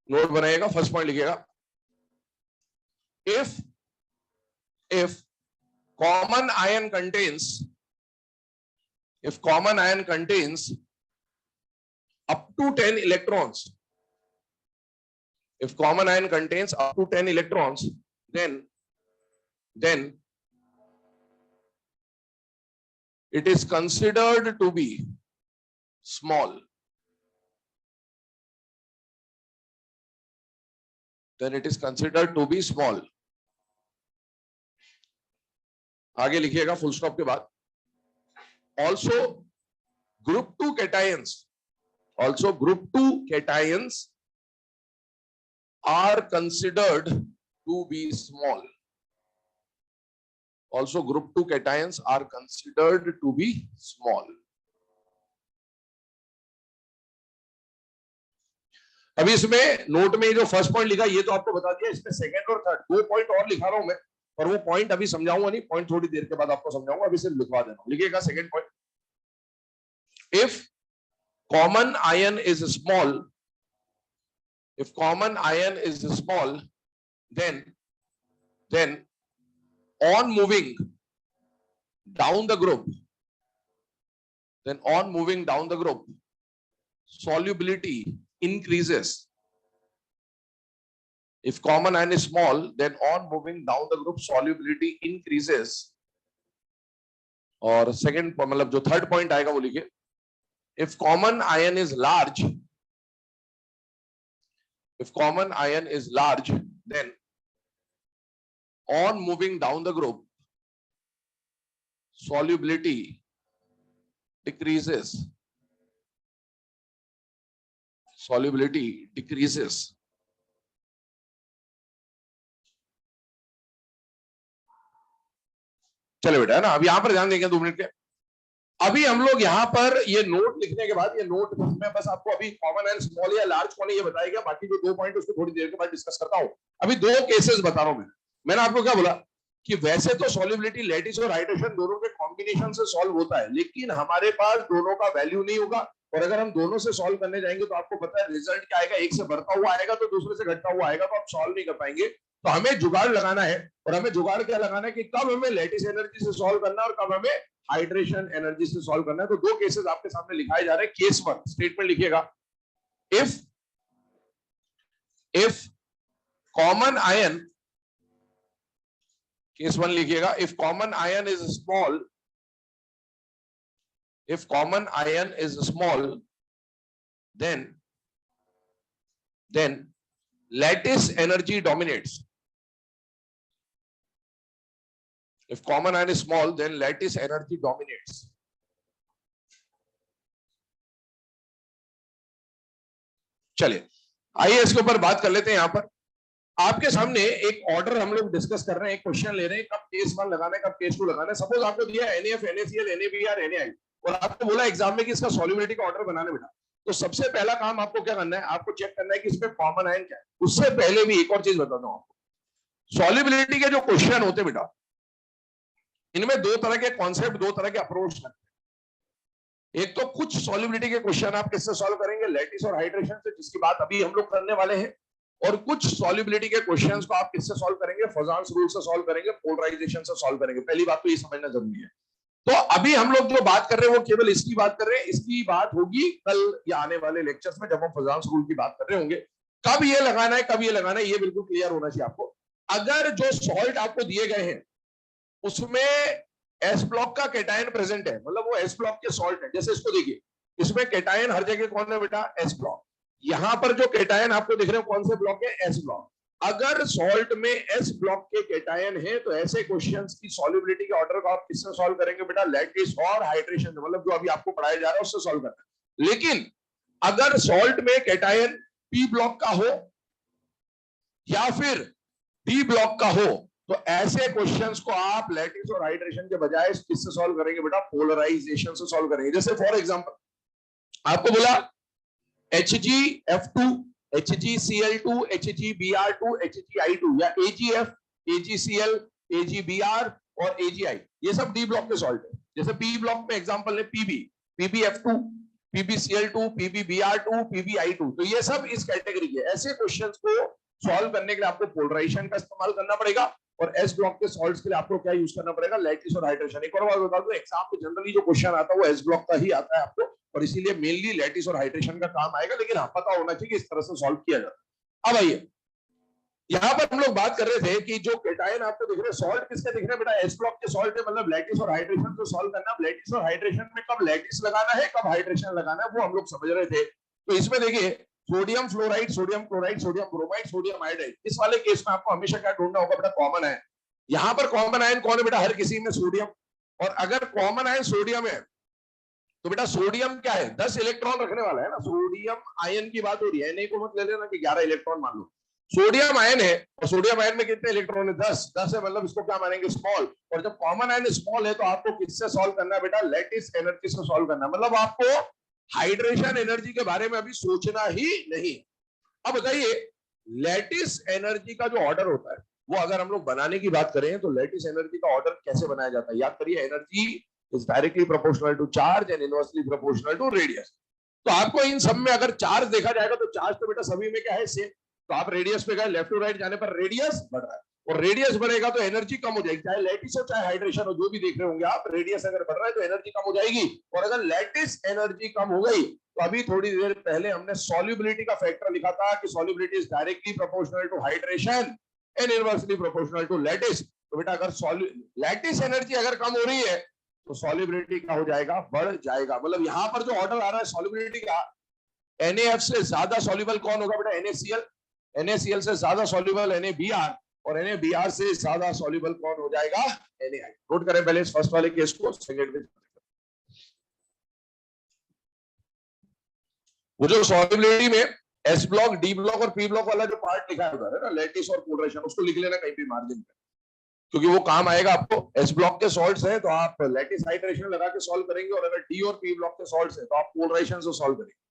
S1: नोट बनाइएगा। फर्स्ट पॉइंट लिखिएगा, if common ion contains, if common ion contains up to 10 electrons, if common ion contains up to 10 electrons, then it is considered to be small, then it is considered to be small। आगे लिखिएगा full stop के बाद, also group 2 cations, also group 2 cations are considered to be small, also group 2 cations are considered to be small। अभी इसमें note में जो first point लिखा ये तो आपको बता दिया, इसमें सेकंड और थर्ड 2 पॉइंट और लिखा रहा हूं मैं, और वो पॉइंट अभी समझाऊंगा नहीं, पॉइंट थोड़ी देर के बाद आपको समझाऊंगा, अभी सिर्फ लिखवा देना। लिखिएगा second point, if common ion is small, if common ion is small, then on moving down the group, solubility increases. If common ion is small, then on moving down the group solubility increases. और second मतलब जो third point आएगा वो लिखिए, if common ion is large, then on moving down the group solubility decreases. चलो बेटा, है ना। अब यहां पर ध्यान देंगे 2 मिनट के। अभी हम लोग यहाँ पर ये नोट लिखने के बाद, ये नोट में बस आपको अभी कॉमन एंड स्मॉल या लार्ज कौन है ये बताएगा, बाकी जो 2 पॉइंट उसको थोड़ी देर के बाद डिस्कस करता हूं। अभी 2 केसेस बता रहा हूं मैंने आपको क्या बोला कि वैसे तो सॉल्युबिलिटी लैटिस और हाइड्रेशन दोनों के कॉम्बिनेशन से सॉल्व होता है, लेकिन हमारे पास दोनों का वैल्यू नहीं होगा, और अगर हम दोनों से सॉल्व करने जाएंगे तो आपको पता है रिजल्ट क्या आएगा, एक से बढ़ता हुआ आएगा तो दूसरे से घटता हुआ आएगा, तो आप सॉल्व नहीं कर पाएंगे। तो हमें जुगाड़ लगाना है, और हमें जुगाड़ क्या लगाना है कि कब हमें लैटिस एनर्जी से सॉल्व करना है और कब हमें हाइड्रेशन एनर्जी से सॉल्व करना है। तो 2 केसेस आपके सामने लिखाए जा रहे हैं। केस 1 स्टेटमेंट लिखिएगा, इफ कॉमन आयन, केस 1 लिखिएगा, if common ion is small, then lattice energy dominates. If common ion is small, then lattice energy dominates. चलिए आइए इसके ऊपर बात कर लेते हैं। यहां पर आपके सामने एक ऑर्डर हम लोग डिस्कस कर रहे हैं, एक क्वेश्चन ले रहे हैं, कब केस 1 लगाना है, कब केस 2 लगाना है। सपोज आपको दिया NaF, NaCl, NaBr, NaI, और आपको बोला एग्जाम में कि इसका सॉल्युबिलिटी का ऑर्डर बनाना बेटा, तो सबसे पहला काम आपको क्या करना है, आपको चेक करना है कि इसमें कॉमन आयन क्या है। उससे पहले भी एक और चीज बताता हूं आपको, सॉल्युबिलिटी के जो क्वेश्चन होते हैं बेटा, इनमें 2 तरह के कॉन्सेप्ट, 2 तरह के अप्रोच लगते हैं। एक तो कुछ सॉल्युबिलिटी के क्वेश्चन आप किससे सॉल्व करेंगे, लैटिस और हाइड्रेशन से, जिसकी बात अभी हम लोग करने वाले हैं, और कुछ सॉल्युबिलिटी के क्वेश्चंस को आप किससे सॉल्व करेंगे, फजान्स रूल से सॉल्व करेंगे, पोलराइजेशन से सॉल्व करेंगे। पहली बात तो ये समझना जरूरी है। तो अभी हम लोग जो बात कर रहे हैं वो केवल इसकी बात कर रहे हैं, इसकी बात होगी कल या आने वाले लेक्चर्स में जब हम फजान्स रूल की बात कर रहे होंगे। कब ये लगाना है, कब ये लगाना है, ये बिल्कुल क्लियर होना चाहिए आपको। अगर जो सॉल्ट आपको दिए गए हैं उसमें एस ब्लॉक का कैटायन प्रेजेंट है, मतलब वो एस ब्लॉक के सॉल्ट है, जैसे इसको देखिए, इसमें कैटायन हर जगह कौन है बेटा, एस ब्लॉक। यहां पर जो कैटायन आपको दिख रहे हैं कौन से ब्लॉक है, एस ब्लॉक। अगर सॉल्ट में एस ब्लॉक के कैटायन है तो ऐसे क्वेश्चंस की सॉल्युबिलिटी के ऑर्डर को आप किससे सॉल्व करेंगे बेटा, लैटिस और हाइड्रेशन, मतलब जो अभी आपको पढ़ाया जा रहा है उससे सॉल्व करना है। लेकिन अगर सॉल्ट में कैटायन पी ब्लॉक का हो या फिर डी ब्लॉक का हो, तो ऐसे क्वेश्चंस को आप लैटिस और हाइड्रेशन के बजाय किससे सॉल्व करेंगे बेटा, पोलराइजेशन से सॉल्व करेंगे। जैसे फॉर एग्जांपल आपको बोला HgF2, HgCl2, HgBr2, HgI2, या AgF, AgCl, AgBr और AgI, ये सब डी ब्लॉक के सॉल्ट है। जैसे पी ब्लॉक में एग्जांपल है PB, PbF2, PbCl2, PbBr2, PbI2, तो ये सब इस कैटेगरी के। ऐसे क्वेश्चंस को सॉल्व करने के लिए आपको पोलराइजेशन का इस्तेमाल करना पड़ेगा, और एस ब्लॉक के सॉल्ट्स के लिए आपको क्या यूज करना पड़ेगा, लैटिस और हाइड्रेशन। एक और बात बता दूं, एग्जाम में जनरली जो क्वेश्चन आता है वो एस ब्लॉक का ही आता है आपको, और इसीलिए मेनली लैटिस और हाइड्रेशन का काम आएगा, लेकिन हाँ पता होना चाहिए कि इस तरह से सॉल्व किया जाता है। अब आइए यहां पर हम लोग बात कर रहे थे कि जो कैटायन आपको दिख रहे हैं, सॉल्ट किसके दिख रहे हैं बेटा, एस ब्लॉक के सॉल्ट है, मतलब लैटिस और हाइड्रेशन को सॉल्व करना। लैटिस और हाइड्रेशन में कब लैटिस लगाना है, कब हाइड्रेशन लगाना है, वो हम लोग समझ रहे थे। तो इसमें देखिए sodium fluoride, sodium chloride, sodium bromide, sodium iodide, इस वाले केस में आपको हमेशा क्या ढूंढना होगा बेटा, कॉमन आयन। यहां पर कॉमन आयन कौन है बेटा, हर किसी में सोडियम, और अगर कॉमन आयन सोडियम है तो बेटा सोडियम क्या है, 10 इलेक्ट्रॉन रखने वाला है ना। सोडियम आयन की बात हो रही है, नहीं को मत ले लेना कि 11 इलेक्ट्रॉन मान लो। सोडियम आयन है, और सोडियम आयन में कितने इलेक्ट्रॉन है, 10 है, मतलब इसको क्या मानेंगे, स्मॉल। और जब कॉमन आयन स्मॉल है तो आपको किससे सॉल्व करना है बेटा, लैटिस एनर्जी से सॉल्व करना है। मतलब आपको हाइड्रेशन एनर्जी के बारे में अभी सोचना ही नहीं। अब बताइए लैटिस एनर्जी का जो ऑर्डर होता है वो अगर हम लोग बनाने की बात करें तो लैटिस एनर्जी का ऑर्डर कैसे बनाया जाता है? याद करिए, energy is directly proportional to charge and inversely proportional to radius. तो आपको इन सब में अगर चार्ज देखा जाएगा तो चार्ज तो बेटा सभी में क्या है, सेम। तो आप रेडियस पे गए, लेफ्ट टू राइट जाने पर रेडियस बढ़ रहा है, और रेडियस बढ़ेगा तो एनर्जी कम हो जाएगी, चाहे लैटिस हो चाहे हाइड्रेशन हो, जो भी देख रहे होंगे आप। रेडियस अगर बढ़ रहा है तो एनर्जी कम हो जाएगी, और अगर लैटिस एनर्जी कम हो गई तो अभी थोड़ी देर पहले हमने सॉल्युबिलिटी का फैक्टर लिखा था कि solubility is directly proportional to hydration and inversely proportional to lattice. तो बेटा अगर लैटिस एनर्जी अगर कम हो रही है तो सॉल्युबिलिटी क्या हो जाएगा, बढ़ जाएगा। मतलब यहां पर जो ऑर्डर आ रहा है सॉल्युबिलिटी का, NaF से ज्यादा सॉल्युबल कौन होगा बेटा, NaCl। NaCl से ज्यादा सॉल्युबल NaBr, और NaBr से ज्यादा सॉल्युबल कौन हो जाएगा, NaI। नोट करें पहले इस फर्स्ट वाले केस को, सेकंड में वो जो सॉल्युबिलिटी में एस ब्लॉक, डी ब्लॉक और पी ब्लॉक वाला जो पार्ट लिखा है ना, लैटिस और पोलराइजेशन, उसको लिख लेना कहीं भी मार्जिन पे, क्योंकि वो काम आएगा आपको। एस ब्लॉक के सॉल्ट्स हैं तो आप लैटिस हाइड्रेशन लगा के सॉल्व करेंगे, और अगर डी और पी ब्लॉक के सॉल्ट्स हैं तो आप पोलराइजेशन से सॉल्व करेंगे।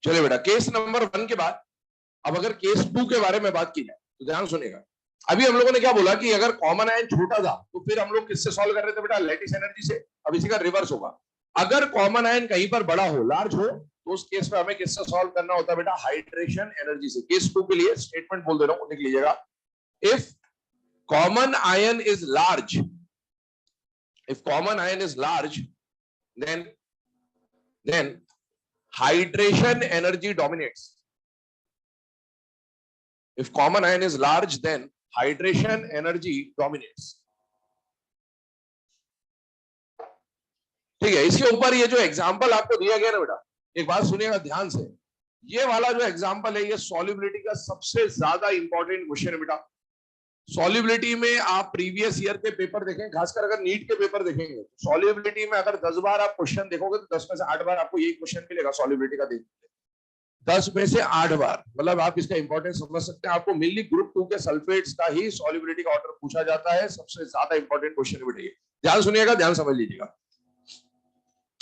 S1: चलिए बेटा, केस नंबर 1 के बाद अब अगर केस 2 के बारे में बात की जाए तो ध्यान सुनिएगा। अभी हम लोगों ने क्या बोला कि अगर कॉमन आयन छोटा था तो फिर हम लोग किससे सॉल्व कर रहे थे बेटा, लैटिस एनर्जी से। अब इसी का रिवर्स होगा, अगर कॉमन आयन कहीं पर बड़ा हो, लार्ज हो, तो उस केस में हमें किससे सॉल्व करना होता है बेटा, हाइड्रेशन एनर्जी से। केस 2 के लिए स्टेटमेंट बोल दे रहा हूं, लिख लीजिएगा। If common ion is large, if common ion is large, then hydration energy dominates. If common ion is large, then hydration energy dominates. ठीक है, इसके ऊपर ये जो एग्जांपल आपको दिया गया ना बेटा, एक बात सुनिएगा ध्यान से। ये वाला जो एग्जांपल है, ये सॉल्युबिलिटी का सबसे ज्यादा इंपॉर्टेंट क्वेश्चन है बेटा। सॉल्युबिलिटी में आप प्रीवियस ईयर के पेपर देखें, खासकर अगर नीट के पेपर देखेंगे, सॉल्युबिलिटी में अगर 10 बार आप क्वेश्चन देखोगे तो 10 में से 8 बार आपको यही क्वेश्चन मिलेगा सॉल्युबिलिटी का। देखिए 10 में से 8 बार, मतलब आप इसका इंपॉर्टेंस समझ सकते हैं। आपको मेनली ग्रुप 2 के सल्फेट्स का ही सॉल्युबिलिटी का ऑर्डर पूछा जाता है, सबसे ज्यादा इंपॉर्टेंट क्वेश्चन बेटा। ध्यान सुनिएगा, ध्यान समझ लीजिएगा।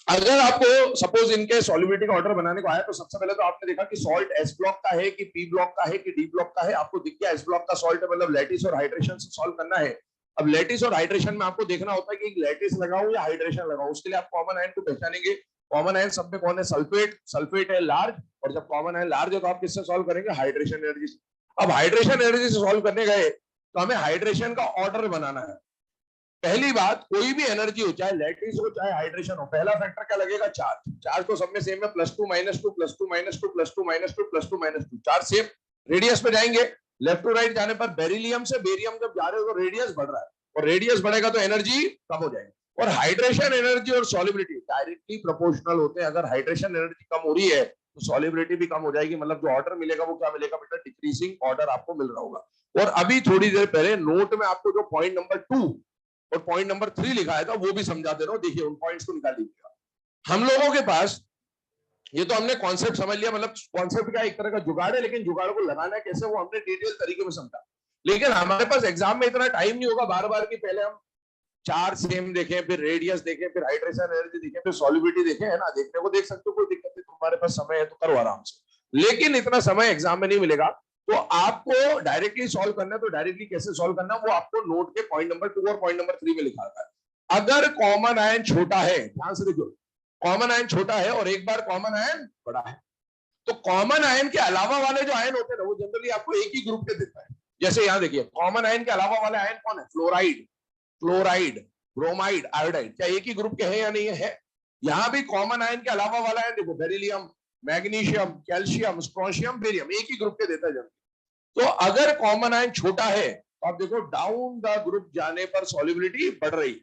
S1: अगर आपको सपोज इनके सॉल्युबिलिटी का ऑर्डर बनाने को आया तो सबसे पहले तो आपने देखा कि सॉल्ट एस ब्लॉक का है कि पी ब्लॉक का है कि डी ब्लॉक का है। आपको दिख गया एस ब्लॉक का सॉल्ट है, मतलब लैटिस और हाइड्रेशन से सॉल्व करना है। अब लैटिस और हाइड्रेशन में आपको देखना होता है कि लैटिस लगाऊं या हाइड्रेशन लगाऊं। उसके लिए आप कॉमन आयन को पहचानेंगे। कॉमन आयन सब में कौन है, सल्फेट। सल्फेट है लार्ज, और जब कॉमन आयन लार्ज है तो आप किससे सॉल्व करेंगे, हाइड्रेशन एनर्जी से। अब हाइड्रेशन एनर्जी से सॉल्व करने गए तो हमें हाइड्रेशन का ऑर्डर बनाना है। पहली बात, कोई भी एनर्जी हो, चाहे लैटिस हो चाहे हाइड्रेशन हो, पहला फैक्टर क्या लगेगा, चार्ज। चार्ज तो सब में सेम है, +2 -2 +2 -2 +2 -2 +2 -2, चार्ज सेम। रेडियस पे जाएंगे, लेफ्ट टू राइट जाने पर बेरिलियम से बेरियम जब जा रहे हो तो रेडियस बढ़ रहा है, और रेडियस बढ़ेगा तो एनर्जी कम हो जाएगी। और हाइड्रेशन एनर्जी और सॉल्युबिलिटी डायरेक्टली प्रोपोर्शनल होते हैं। अगर हाइड्रेशन एनर्जी कम हो रही है तो सॉल्युबिलिटी भी कम हो जाएगी। मतलब जो ऑर्डर मिलेगा वो क्या मिलेगा बेटा, डिक्रीजिंग ऑर्डर आपको मिल रहा होगा। और अभी थोड़ी देर पहले नोट में आपको जो पॉइंट नंबर 2 और पॉइंट नंबर 3 लिखा है था वो भी समझा दे रहा हूं, देखिए उन पॉइंट्स को निकाल लीजिएगा। हम लोगों के पास ये तो हमने कॉन्सेप्ट समझ लिया, मतलब कॉन्सेप्ट का एक तरह का जुगाड़ है, लेकिन जुगाड़ को लगाना कैसे वो हमने डिटेल तरीके में समझा। लेकिन हमारे पास एग्जाम में इतना टाइम नहीं होगा बार बार की पहले हम चार सेम देखें, फिर रेडियस देखें, फिर हाइड्रेशन एनर्जी देखें, फिर सॉल्युबिलिटी देखें, है ना। देखने को देख सकते हो, कोई दिक्कत नहीं, तुम्हारे पास समय है तो करो आराम से। लेकिन इतना समय एग्जाम में नहीं मिलेगा, तो आपको डायरेक्टली सॉल्व करना है। तो डायरेक्टली कैसे सॉल्व करना वो आपको नोट के पॉइंट नंबर 2 और पॉइंट नंबर 3 में लिखा है। अगर कॉमन आयन छोटा है, ध्यान से देखो, कॉमन आयन छोटा है और एक बार कॉमन आयन बड़ा है, तो कॉमन आयन के अलावा वाले जो आयन होते हैं ना, वो जनरली आपको एक ही ग्रुप के देता है। जैसे यहां देखिए, कॉमन आयन के अलावा वाले आयन कौन है? फ्लोराइड, क्लोराइड, ब्रोमाइड, आयोडाइड, क्या एक ही ग्रुप के हैं या नहीं है? यहां भी कॉमन आयन के अलावा वाला आयन देखो, beryllium, magnesium, calcium, strontium, barium, एक ही ग्रुप के देता है जनरली। तो अगर कॉमन आयन छोटा है तो आप देखो डाउन द ग्रुप जाने पर सॉल्युबिलिटी बढ़ रही,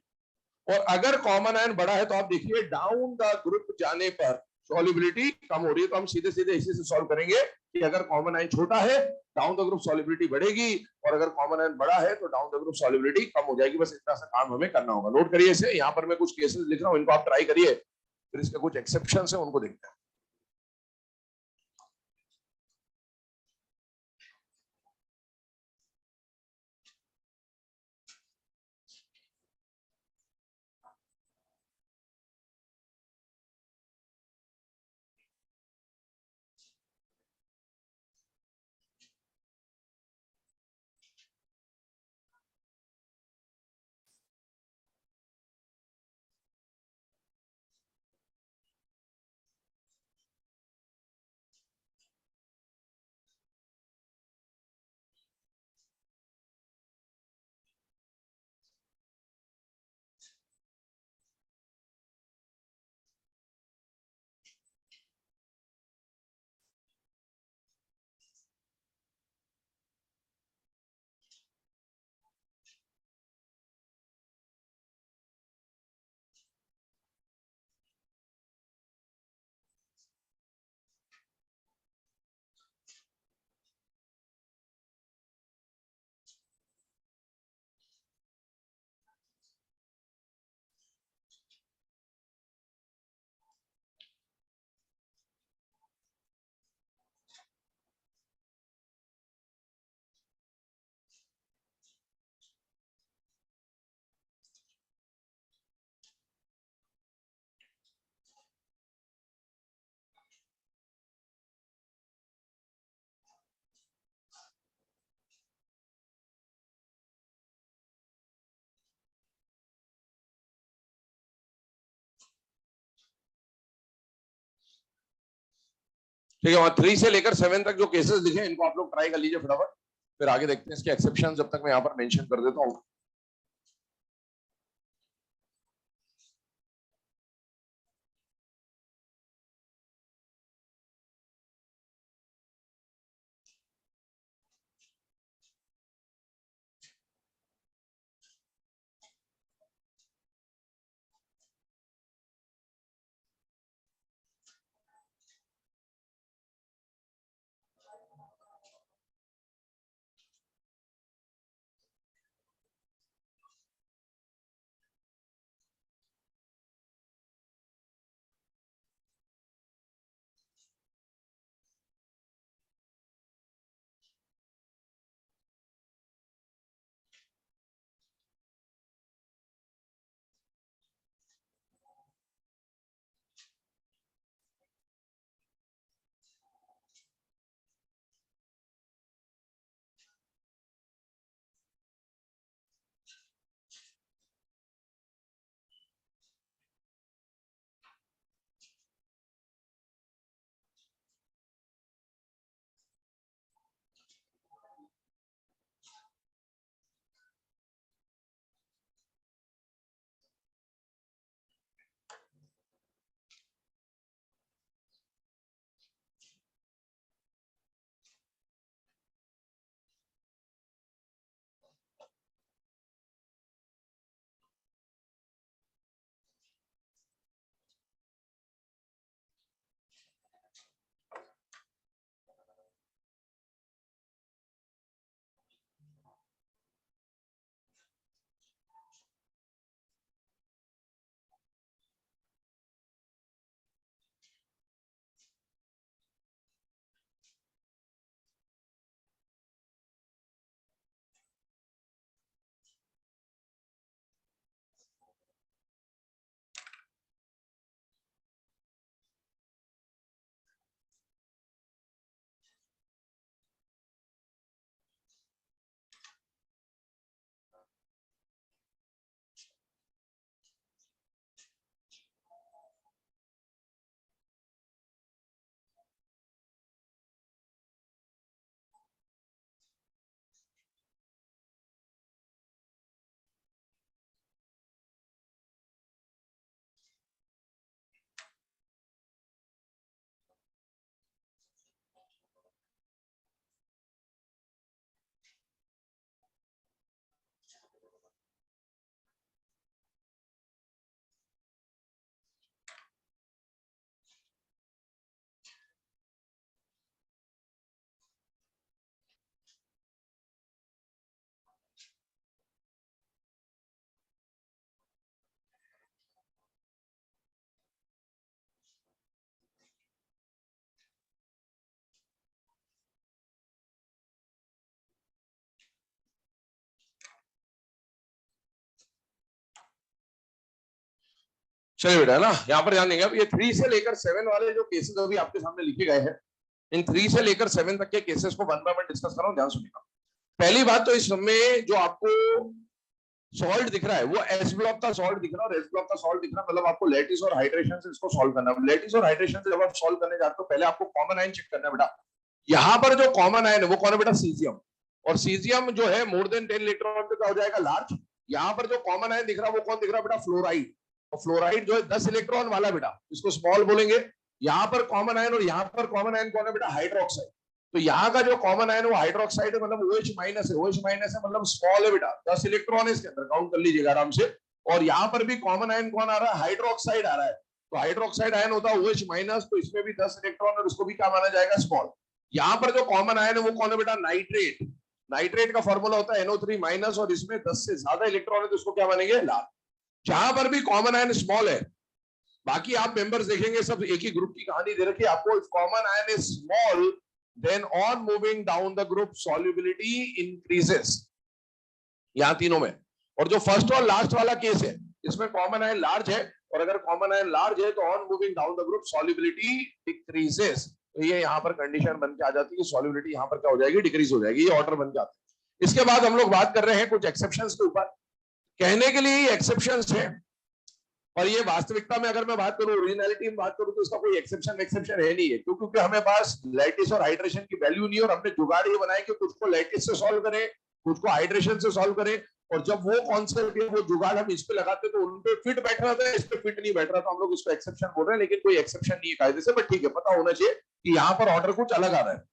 S1: और अगर कॉमन आयन बड़ा है तो आप देखिए डाउन द ग्रुप जाने पर सॉल्युबिलिटी कम हो रही है। तो हम सीधे सीधे इसी से सॉल्व करेंगे कि अगर कॉमन आयन छोटा है डाउन द ग्रुप सॉल्युबिलिटी बढ़ेगी, और अगर कॉमन आयन बड़ा है तो डाउन द ग्रुप सॉल्युबिलिटी कम हो जाएगी। बस इतना सा काम हमें करना होगा। नोट करिए इसे, यहाँ पर मैं कुछ केसेस लिख रहा हूँ, इनको आप ट्राई करिए, फिर इसके कुछ एक्सेप्शन है उनको देखते हैं। ठीक है, वहां 3 से लेकर 7 तक जो केसेस लिखे इनको आप लोग ट्राई कर लीजिए फटाफट, फिर आगे देखते हैं इसके एक्सेप्शन। जब तक मैं यहाँ पर मेंशन कर देता हूँ। चलिए बेटा, है ना, यहाँ पर ध्यान देंगे। अब ये 3 से लेकर 7 वाले जो केसेस अभी आपके सामने लिखे गए हैं, इन 3 से लेकर 7 तक के केसेस को 1 बाय 1 डिस्कस कर रहा हूँ, ध्यान सुनिएगा। पहली बात तो इसमें जो आपको सॉल्ट दिख रहा है वो एस ब्लॉक का सॉल्ट दिख रहा है, और एस ब्लॉक का सॉल्ट दिख रहा है मतलब आपको लैटिस और हाइड्रेशन से इसको सॉल्व करना है। लैटिस और हाइड्रेशन से जब आप सॉल्व करने जाते हो पहले आपको कॉमन आयन चेक करना है बेटा। यहाँ पर जो कॉमन आयन है वो कौन है बेटा? सीजियम। और सीजियम जो है मोर देन 10 इलेक्ट्रॉन पे क्या हो जाएगा? लार्ज। यहाँ पर जो कॉमन आयन दिख रहा है वो कौन दिख रहा है बेटा? फ्लोराइड। और फ्लोराइड जो है 10 इलेक्ट्रॉन वाला बेटा, इसको स्मॉल बोलेंगे। यहाँ पर कॉमन आयन, और यहाँ पर कॉमन आयन कौन है बेटा? हाइड्रोक्साइड। तो यहाँ का जो कॉमन आयन वो हाइड्रोक्साइड है, मतलब OH माइनस है। OH माइनस है मतलब स्मॉल है बेटा, 10 इलेक्ट्रॉन है इसके अंदर, काउंट कर लीजिएगा आराम से। और यहाँ पर भी कॉमन आयन कौन आ रहा है? हाइड्रोक्साइड आ रहा है। तो हाइड्रोक्साइड आयन होता है OH माइनस, तो इसमें भी 10 इलेक्ट्रॉन, और उसको भी क्या माना जाएगा? स्मॉल। यहाँ पर जो कॉमन आयन है वो कौन है बेटा? नाइट्रेट। नाइट्रेट का फॉर्मूला होता है NO3 माइनस, और इसमें 10 से ज्यादा इलेक्ट्रॉन है तो उसको क्या मानेंगे? लार्ज। जहां पर भी कॉमन आयन स्मॉल है, बाकी आप मेंबर्स देखेंगे सब एक ही ग्रुप की कहानी दे रखी है आपको। If common ion is small then on moving down the group solubility increases, यहां तीनों में। और जो फर्स्ट और लास्ट वाला केस है इसमें कॉमन आयन लार्ज है, और अगर कॉमन आयन लार्ज है तो on moving down the group solubility decreases. तो ये यहाँ पर कंडीशन बन के आ जाती है, सॉल्युबिलिटी यहाँ पर क्या हो जाएगी? डिक्रीज हो जाएगी। ये ऑर्डर बन जाता है। इसके बाद हम लोग बात कर रहे हैं कुछ एक्सेप्शंस के ऊपर। कहने के लिए एक्सेप्शंस है, और ये वास्तविकता में अगर मैं बात करूं, ओरिजिनलिटी में बात करूं, तो इसका कोई एक्सेप्शन है नहीं है, क्योंकि हमें पास लैटिस और हाइड्रेशन की वैल्यू नहीं है, और हमने जुगाड़ ये बनाया कि कुछ को लैटिस से सॉल्व करें, कुछ को हाइड्रेशन से सॉल्व करें। और जब वो कॉन्सेप्ट वो जुगाड़ हम इस पे लगाते तो उन पे फिट बैठ रहा था, इस पे फिट नहीं बैठ रहा, तो हम लोग इसको एक्सेप्शन बोल रहे हैं। लेकिन कोई एक्सेप्शन नहीं है कायदे से, बट ठीक है, पता होना चाहिए कि यहाँ पर ऑर्डर कुछ अलग आ रहा है।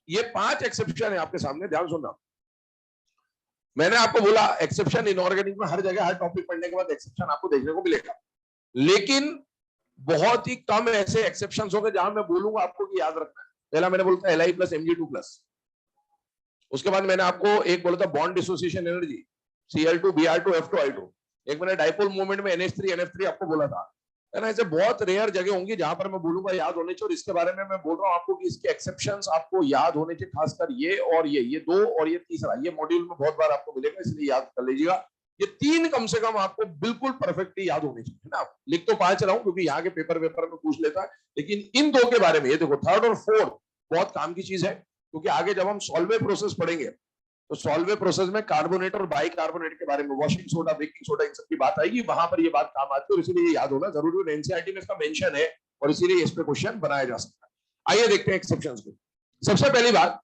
S1: ये 5 एक्सेप्शन है आपके सामने, ध्यान सुनना। मैंने आपको बोला एक्सेप्शन इनऑर्गेनिक में हर जगह, हर टॉपिक पढ़ने के बाद एक्सेप्शन आपको देखने को मिलेगा, लेकिन बहुत ही कम ऐसे एक्सेप्शंस होंगे जहां मैं बोलूंगा आपको कि याद रखना है। पहला मैंने बोला था Li प्लस Mg2 प्लस, उसके बाद मैंने आपको एक बोला था bond dissociation energy Cl2 Br2 F2I2, एक मैंने डाइपोल मूवमेंट में NH3 NF3 आपको बोला था, है ना। ऐसे बहुत रेयर जगह होंगी जहां पर मैं बोलूंगा याद होने चाहिए, और इसके बारे में मैं बोल रहा हूं आपको कि इसके एक्सेप्शंस आपको याद होने चाहिए, खासकर ये और ये 2 और ये तीसरा, ये मॉड्यूल में बहुत बार आपको मिलेगा, इसलिए याद कर लीजिएगा। ये 3 कम से कम आपको बिल्कुल परफेक्टली याद होनी चाहिए ना। लिख तो 5 रहा हूं क्योंकि यहाँ के पेपर में पूछ लेता है, लेकिन इन 2 के बारे में, ये देखो थर्ड और फोर्थ बहुत काम की चीज है, क्योंकि आगे जब हम सॉल्वे प्रोसेस पढ़ेंगे तो सॉल्वे प्रोसेस में कार्बोनेट और बाइकार्बोनेट के बारे में, वॉशिंग सोडा, बेकिंग सोडा, इन सब की बात आएगी, वहां पर ये बात काम आती है, और इसीलिए याद होना जरूरी है। एनसीईआरटी में इसका मेंशन है और इसीलिए इस पे क्वेश्चन बनाया जा सकता है। आइए देखते हैं एक्सेप्शंस को। सबसे पहली बात,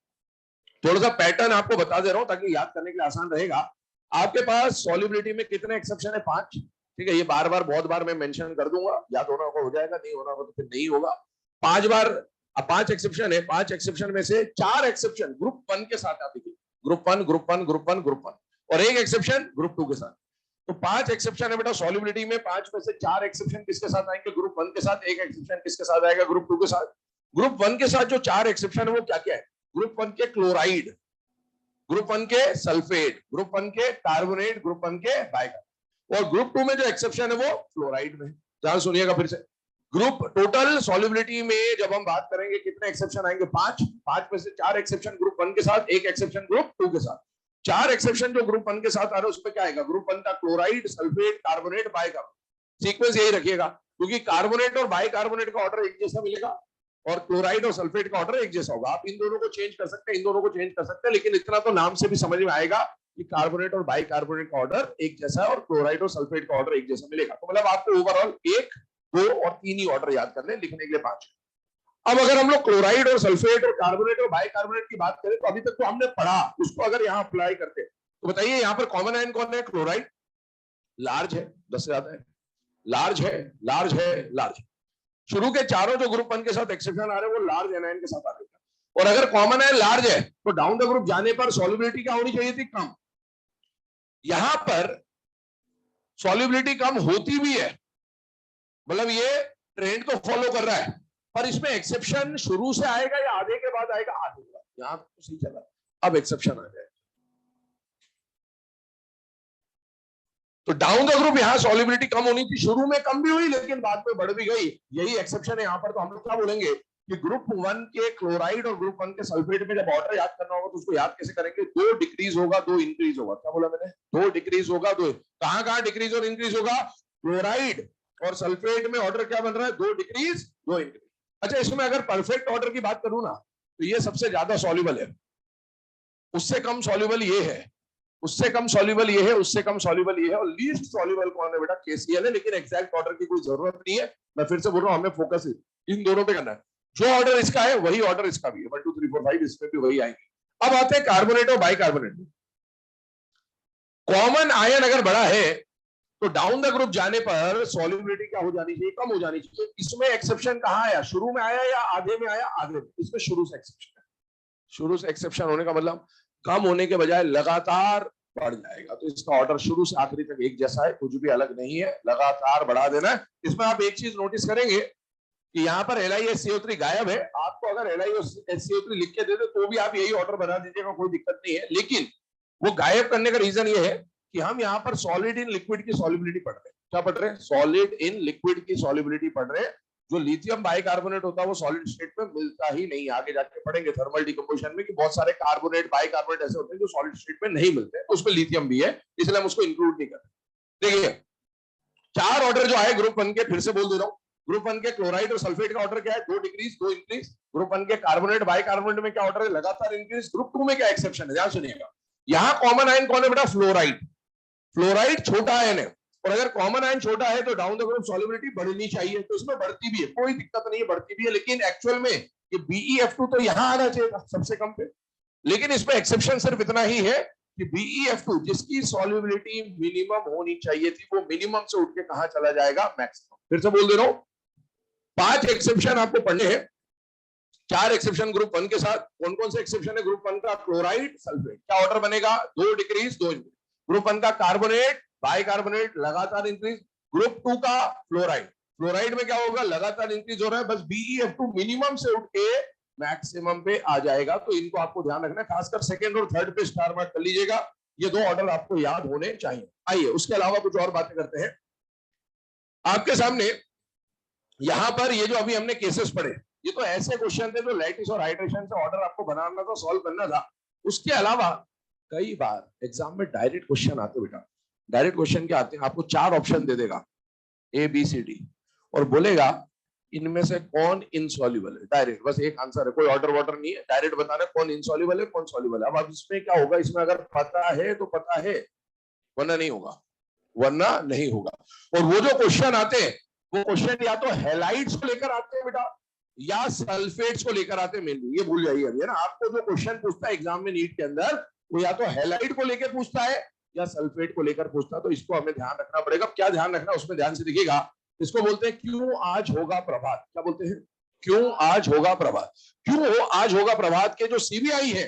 S1: थोड़ा सा पैटर्न आपको बता दे रहा हूं ताकि याद करने के लिए आसान रहेगा। आपके पास सॉल्युबिलिटी में कितने एक्सेप्शन है? 5, ठीक है। ये बार बार बहुत बार मैं मेंशन कर दूंगा, याद होना होगा हो जाएगा, नहीं होना होगा तो फिर नहीं होगा। 5 बार 5 एक्सेप्शन है। 5 एक्सेप्शन में से 4 एक्सेप्शन ग्रुप 1 के साथ आती थी, ग्रुप 1 ग्रुप 1 ग्रुप 1 ग्रुप 1, और एक एक्सेप्शन ग्रुप 2 के साथ। तो 5 एक्सेप्शन है बेटा सॉल्युबिलिटी में। 5 में से 4 एक्सेप्शन किसके साथ आएंगे? ग्रुप 1 के साथ। एक एक्सेप्शन किसके साथ आएगा? ग्रुप 2 के साथ। ग्रुप 1 के साथ जो 4 एक्सेप्शन है वो क्या क्या है? ग्रुप 1 के क्लोराइड, ग्रुप 1 के सल्फेट, ग्रुप 1 के कार्बोनेट, ग्रुप 1 के बाइकार्बोनेट, और ग्रुप 2 में जो एक्सेप्शन है वो फ्लोराइड में। ध्यान सुनिएगा फिर से। ग्रुप टोटल सॉल्युबिलिटी में जब हम बात करेंगे कितने एक्सेप्शन आएंगे? 5। 5 में से 4 एक्सेप्शन ग्रुप 1 के साथ, एक एक्सेप्शन ग्रुप 2 के साथ। 4 एक्सेप्शन जो ग्रुप 1 के साथ आ रहे हैं उसमें क्या आएगा? ग्रुप 1 का chloride, sulphate, carbonate, bicarbonate. Sequence यही रखिएगा, क्योंकि कार्बोनेट और बाइकार्बोनेट का ऑर्डर एक जैसा मिलेगा और क्लोराइड और सल्फेट का ऑर्डर एक जैसा होगा। आप इन दोनों को चेंज कर सकते हैं, इन दोनों को चेंज कर सकते हैं, लेकिन इतना तो नाम से भी समझ में आएगा कि कार्बोनेट और बाइकार्बोनेट का ऑर्डर एक जैसा है और क्लोराइड और सल्फेट का ऑर्डर एक जैसा मिलेगा। तो मतलब आपको ओवरऑल 1, 2 और 3 ही ऑर्डर याद करने, लिखने के लिए 5। अब अगर हम लोग क्लोराइड और सल्फेट और कार्बोनेट और बाइकार्बोनेट की बात करें तो अभी तक तो हमने पढ़ा, उसको अगर यहाँ अप्लाई करते तो बताइए यहाँ पर कॉमन आयन कौन है? क्लोराइड लार्ज है, 10 से ज्यादा है, लार्ज है, लार्ज है, लार्ज। शुरू के चारों जो ग्रुप 1 के साथ एक्सेप्शन आ रहे हैं वो लार्ज एनायन के साथ आ रहे हैं, और अगर कॉमन आयन लार्ज है तो डाउन द ग्रुप जाने पर सॉल्युबिलिटी क्या होनी चाहिए थी? कम। यहां पर सॉल्युबिलिटी कम होती भी है, मतलब ये ट्रेंड को फॉलो कर रहा है, पर इसमें एक्सेप्शन शुरू से आएगा या आधे के बाद आएगा? आधे के बाद। यहां तो सही चला, अब एक्सेप्शन आ जाएगा। तो डाउन द ग्रुप यहां सॉल्युबिलिटी कम होनी थी, शुरू में कम भी हुई लेकिन बाद में बढ़ भी गई, यही एक्सेप्शन है यहाँ पर। तो हम लोग क्या बोलेंगे कि ग्रुप 1 के क्लोराइड और ग्रुप 1 के सल्फेट में जब ऑर्डर याद करना होगा तो उसको याद कैसे करेंगे? 2 डिक्रीज होगा, 2 इंक्रीज होगा। क्या बोला मैंने? 2 डिक्रीज होगा, 2 कहां डिक्रीज और इंक्रीज होगा? क्लोराइड और सल्फेट में ऑर्डर क्या बन रहा है, 2 डिक्रीज 2 इंक्रीज। अच्छा, इसमें अगर परफेक्ट ऑर्डर की बात करूं ना, तो ये सबसे ज्यादा सॉल्युबल है, उससे कम सॉल्युबल ये है, उससे कम सॉल्युबल ये है, उससे कम सॉल्युबल ये है, और लीस्ट सॉल्युबल कौन है बेटा, केसीएल है। लेकिन एग्जैक्ट ऑर्डर की कोई जरूरत नहीं है, मैं फिर से बोल रहा हूं, हमें फोकस इन दोनों पे करना है। जो ऑर्डर इसका है वही ऑर्डर इसका भी है, 1 2 3 4 5 इसमें भी वही आएंगे। अब आते हैं कार्बोनेट और बाइकार्बोनेट में। कॉमन आयन अगर बड़ा है तो डाउन द ग्रुप जाने पर सॉल्युबिलिटी क्या हो जानी चाहिए, कम हो जानी चाहिए। इसमें एक्सेप्शन कहां आया, शुरू में आया या आधे में आया, आधे में। इसमें शुरू से एक्सेप्शन है। शुरू से एक्सेप्शन होने का मतलब कम होने के बजाय लगातार बढ़ जाएगा। तो इसका ऑर्डर शुरू से आखिरी तक एक जैसा है, कुछ भी अलग नहीं है, लगातार बढ़ा देना है। इसमें आप एक चीज नोटिस करेंगे कि यहाँ पर LiSCO3 गायब है। आपको अगर LiSCO3 लिख के दे दे तो भी आप यही ऑर्डर बना दीजिएगा, कोई दिक्कत नहीं है। लेकिन वो गायब करने का रीजन ये है कि हम यहाँ पर सॉलिड इन लिक्विड की सॉल्युबिलिटी पढ़ रहे हैं। क्या पढ़ रहे हैं, सॉलिड इन लिक्विड की सॉल्युबिलिटी पढ़ रहे हैं। जो लिथियम बाइकार्बोनेट होता है वो सॉलिड स्टेट में मिलता ही नहीं। आगे जाके पढ़ेंगे थर्मल डिकम्पोजिशन में कि बहुत सारे कार्बोनेट बाइकार्बोनेट ऐसे होते हैं जो सॉलिड स्टेट में नहीं मिलते, उसमें लिथियम भी है, इसलिए हम उसको इंक्लूड नहीं करते। देखिए, 4 ऑर्डर जो है ग्रुप 1 के, फिर से बोल दे रहा हूं, ग्रुप 1 के क्लोराइड और सल्फेट का ऑर्डर क्या है, 2 डिक्रीज 2 इंक्रीज। ग्रुप 1 के कार्बोनेट बाइकार्बोनेट में क्या ऑर्डर है, लगातार इंक्रीज। ग्रुप 2 में क्या एक्सेप्शन है, ध्यान सुनिएगा। यहां कॉमन आयन कौन है बेटा, फ्लोराइड। फ्लोराइड छोटा आयन है, और अगर कॉमन आयन छोटा है तो डाउन द ग्रुप सॉल्युबिलिटी बढ़नी चाहिए, तो इसमें बढ़ती भी है, कोई दिक्कत नहीं है, बढ़ती भी है। लेकिन एक्चुअल में ये BeF2 तो यहां आना चाहिए था सबसे कम पे। लेकिन इसमें एक्सेप्शन सिर्फ इतना ही है कि BeF2 जिसकी सॉल्युबिलिटी मिनिमम होनी चाहिए थी, वो मिनिमम से उठ के कहां चला जाएगा, मैक्सिमम। फिर से बोल दे रहा हूं, 5 एक्सेप्शन आपको पढ़ने हैं। 4 एक्सेप्शन ग्रुप 1 के साथ। कौन कौन से एक्सेप्शन है ग्रुप 1 का, क्लोराइड सल्फेट, क्या ऑर्डर बनेगा, 2 डिक्रीज 2 इंक्रीज। ग्रुप 1 का कार्बोनेट बाइकार्बोनेट लगातार इंक्रीज। ग्रुप 2 का फ्लोराइड, फ्लोराइड में क्या होगा, लगातार इंक्रीज हो रहा है, बस BeF2 मिनिमम से उठ के मैक्सिमम पे आ जाएगा। तो इनको आपको ध्यान रखना है, खासकर सेकंड और थर्ड पे स्टार मार्क कर लीजिएगा। ये 2 ऑर्डर आपको याद होने चाहिए। आइए उसके अलावा कुछ और बातें करते हैं आपके सामने। यहां पर ये जो अभी हमने केसेस पढ़े, ये तो ऐसे क्वेश्चन थे जो लैटिस और हाइड्रेशन से ऑर्डर आपको बनाना था, सॉल्व करना था। उसके अलावा कई बार एग्जाम में डायरेक्ट क्वेश्चन आते बेटा। डायरेक्ट क्वेश्चन क्या आते हैं, आपको 4 ऑप्शन दे देगा ABCD, और बोलेगा इनमें से कौन इनसॉल्युबल है। डायरेक्ट, बस एक आंसर है, कोई ऑर्डर वॉर्डर नहीं है, डायरेक्ट बताना कौन इनसॉल्युबल है कौन सॉल्युबल है। अब इसमें क्या होगा, इसमें अगर पता है तो पता है, वरना नहीं होगा, वरना नहीं होगा। और वो जो क्वेश्चन आते हैं, वो क्वेश्चन या तो हेलाइड्स को लेकर आते हैं बेटा, या सल्फेट्स को लेकर आते हैं मेनली। ये भूल जाइए अभी, है ना। आपको जो क्वेश्चन पूछता है एग्जाम में नीट के अंदर, वो या तो हेलाइड को लेकर पूछता है या सल्फेट को लेकर पूछता है। तो इसको हमें ध्यान रखना पड़ेगा। क्या ध्यान रखना, उसमें ध्यान से देखिएगा। इसको बोलते हैं क्यों आज होगा प्रभात। क्या बोलते हैं, क्यों आज होगा प्रभात। क्यों आज होगा प्रभात के जो CBI है,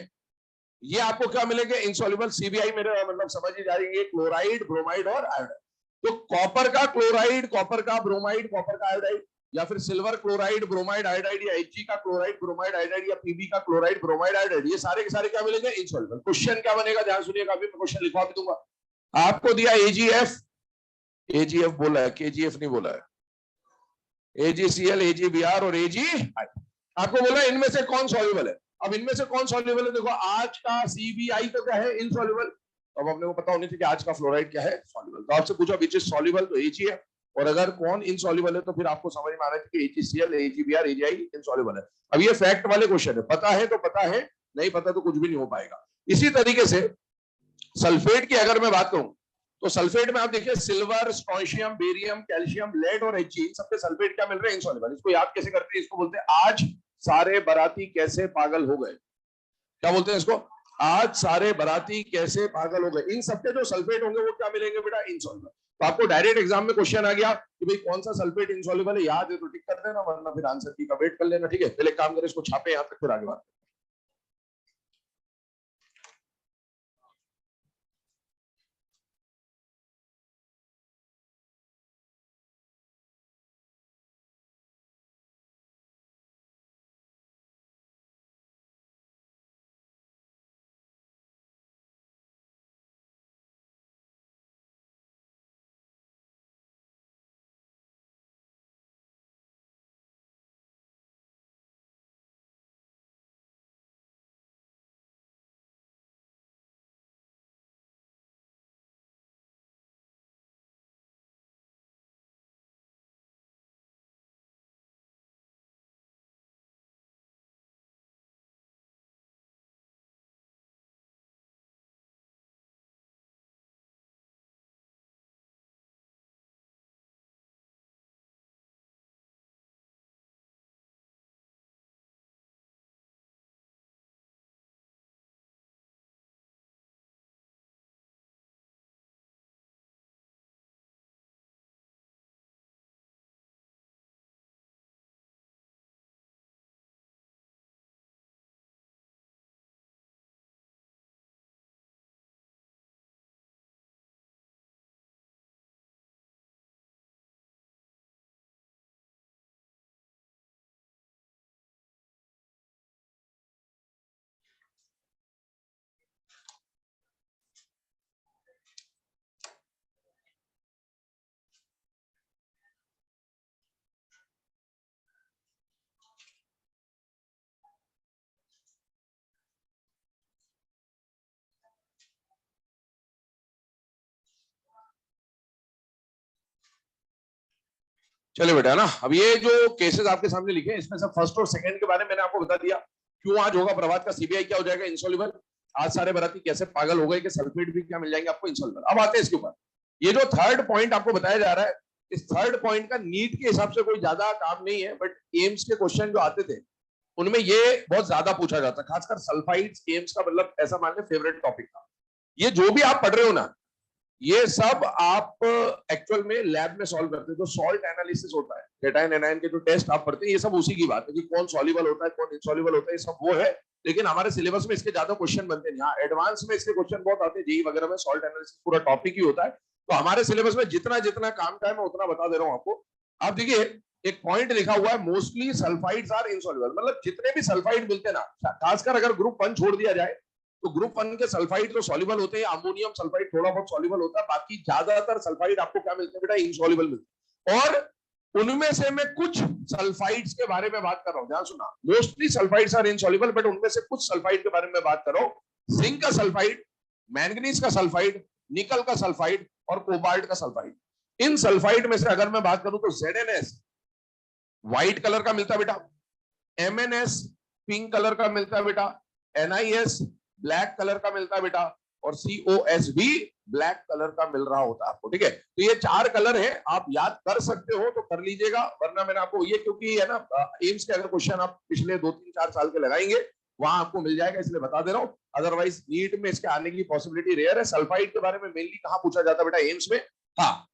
S1: ये आपको क्या मिलेंगे, इंसॉल्युबल CBI। मेरे मतलब समझ ही जाएंगे, क्लोराइड ब्रोमाइड और आयोडाइड। तो कॉपर का क्लोराइड, कॉपर का ब्रोमाइड, कॉपर का आयोडाइड, या फिर सिल्वर क्लोराइड ब्रोमाइड आयोडाइड, या Hg का क्लोराइड ब्रोमाइड आयोडाइड, या Pb का क्लोराइड ब्रोमाइड आयोडाइड, ये सारे के सारे क्या मिलेंगे, इंसॉल्युबल। क्वेश्चन क्या बनेगा, ध्यान सुनिएगा, अभी मैं क्वेश्चन लिखवा भी दूंगा। आपको दिया AgF, AgF बोला है, KgF नहीं बोला है, AgCl, AgBr और Ag। आपको बोला इनमें से कौन सॉल्युबल है। अब इनमें से कौन सॉल्युबल है, देखो आज का CBI तो क्या है, इनसॉल्युबल। अब अपने को पता होनी चाहिए कि आज का फ्लोराइड क्या है, सॉल्युबल। तो आपसे पूछा विच इज सॉल्युबल, तो Ag है। और अगर कौन इनसॉल्युबल है तो फिर आपको समझ में आना चाहिए कि AgCl, AgBr, Agi इनसॉल्युबल है। अब ये फैक्ट वाले क्वेश्चन है, पता है तो पता है, नहीं पता तो कुछ भी नहीं हो पाएगा। इसी तरीके से सल्फेट की अगर मैं बात करूं, तो सल्फेट में आप देखिए silver, strontium, barium, calcium, lead और Hg, सबके सल्फेट क्या मिल रहे हैं, इनसॉल्युबल। इसको याद कैसे करते हैं, इसको बोलते हैं आज सारे बाराती कैसे पागल हो गए। क्या बोलते हैं इसको, आज सारे बाराती कैसे पागल हो गए। इन सबके जो सल्फेट होंगे वो क्या मिलेंगे बेटा, इनसॉल्युबल। तो आपको डायरेक्ट एग्जाम में क्वेश्चन आ गया कि भाई कौन सा सल्फेट इनसॉल्युबल है, याद है तो टिक कर देना, वरना फिर आंसर की का वेट कर लेना। ठीक है, पहले काम करें, इसको छापे यहां तक, फिर आगे बात। चलिए बेटा ना, अब ये जो केसेस आपके सामने लिखे हैं इसमें सब फर्स्ट और सेकंड के बारे में मैंने आपको बता दिया। क्यों आज होगा प्रभात का सीबीआई क्या हो जाएगा इंसॉल्युबल। आज सारे बराती कैसे पागल हो गए कि सल्फेट भी क्या मिल जाएंगे आपको इंसॉल्युबल। अब आते हैं इसके ऊपर, ये जो थर्ड पॉइंट आपको बताया जा रहा है, इस थर्ड पॉइंट का नीट के हिसाब से कोई ज्यादा काम नहीं है, बट एम्स के क्वेश्चन जो आते थे उनमें ये बहुत ज्यादा पूछा जाता, खासकर सल्फाइड्स एम्स का मतलब ऐसा मान ले फेवरेट टॉपिक था। ये जो भी आप पढ़ रहे हो ना, ये सब आप एक्चुअल में लैब में सॉल्व करते हैं। जो सॉल्ट एनालिसिस होता है, केटाइन एनायन के जो टेस्ट आप पढ़ते हैं, ये सब उसी की बात है कि कौन सॉल्युबल होता है कौन इनसॉल्युबल होता है, ये सब वो है। लेकिन हमारे सिलेबस में इसके ज्यादा क्वेश्चन बनते हैं। यहाँ एडवांस में इसके क्वेश्चन बहुत आते हैं, जेई वगैरह में सॉल्ट एनालिसिस पूरा टॉपिक ही होता है। तो हमारे सिलेबस में जितना जितना काम का है मैं उतना बता दे रहा हूँ आपको। आप देखिए एक पॉइंट लिखा हुआ है, मोस्टली सल्फाइड्स आर इनसॉल्युबल, मतलब जितने भी सल्फाइड मिलते हैं ना, खासकर अगर ग्रुप 1 छोड़ दिया जाए तो ग्रुप 1 के सल्फाइड तो सॉल्युबल होते हैं, अमोनियम सल्फाइड थोड़ा बहुत सॉल्युबल होता है, बाकी ज्यादातर सल्फाइड आपको क्या मिलते हैं बेटा, इनसॉल्युबल मिलते हैं। और उनमें से मैं कुछ सल्फाइड्स के बारे में बात कर रहा हूं, ध्यान सुना। Mostly sulphides are insoluble, but उनमें से कुछ सल्फाइड के बारे में बात कर रहा हूं। जिंक का सल्फाइड, मैंगनीज का सल्फाइड, निकल का सल्फाइड और कोबाल्ट का सल्फाइड। इन सल्फाइड में से अगर मैं बात करूं तो ZnS व्हाइट कलर का मिलता है बेटा, MnS पिंक कलर का मिलता है बेटा, NiS ब्लैक कलर का मिलता है बेटा, और COS भी ब्लैक कलर का मिल रहा होता है आपको। ठीक है, तो ये 4 कलर है, आप याद कर सकते हो तो कर लीजिएगा, वरना मैंने आपको ये, क्योंकि है ना एम्स के अगर क्वेश्चन आप पिछले 2-3-4 साल के लगाएंगे वहां आपको मिल जाएगा, इसलिए बता दे रहा हूं। अदरवाइज नीट में इसके आने की पॉसिबिलिटी रेयर है। सल्फाइड के बारे में मेनली कहां पूछा जाता है बेटा एम्स में, हाँ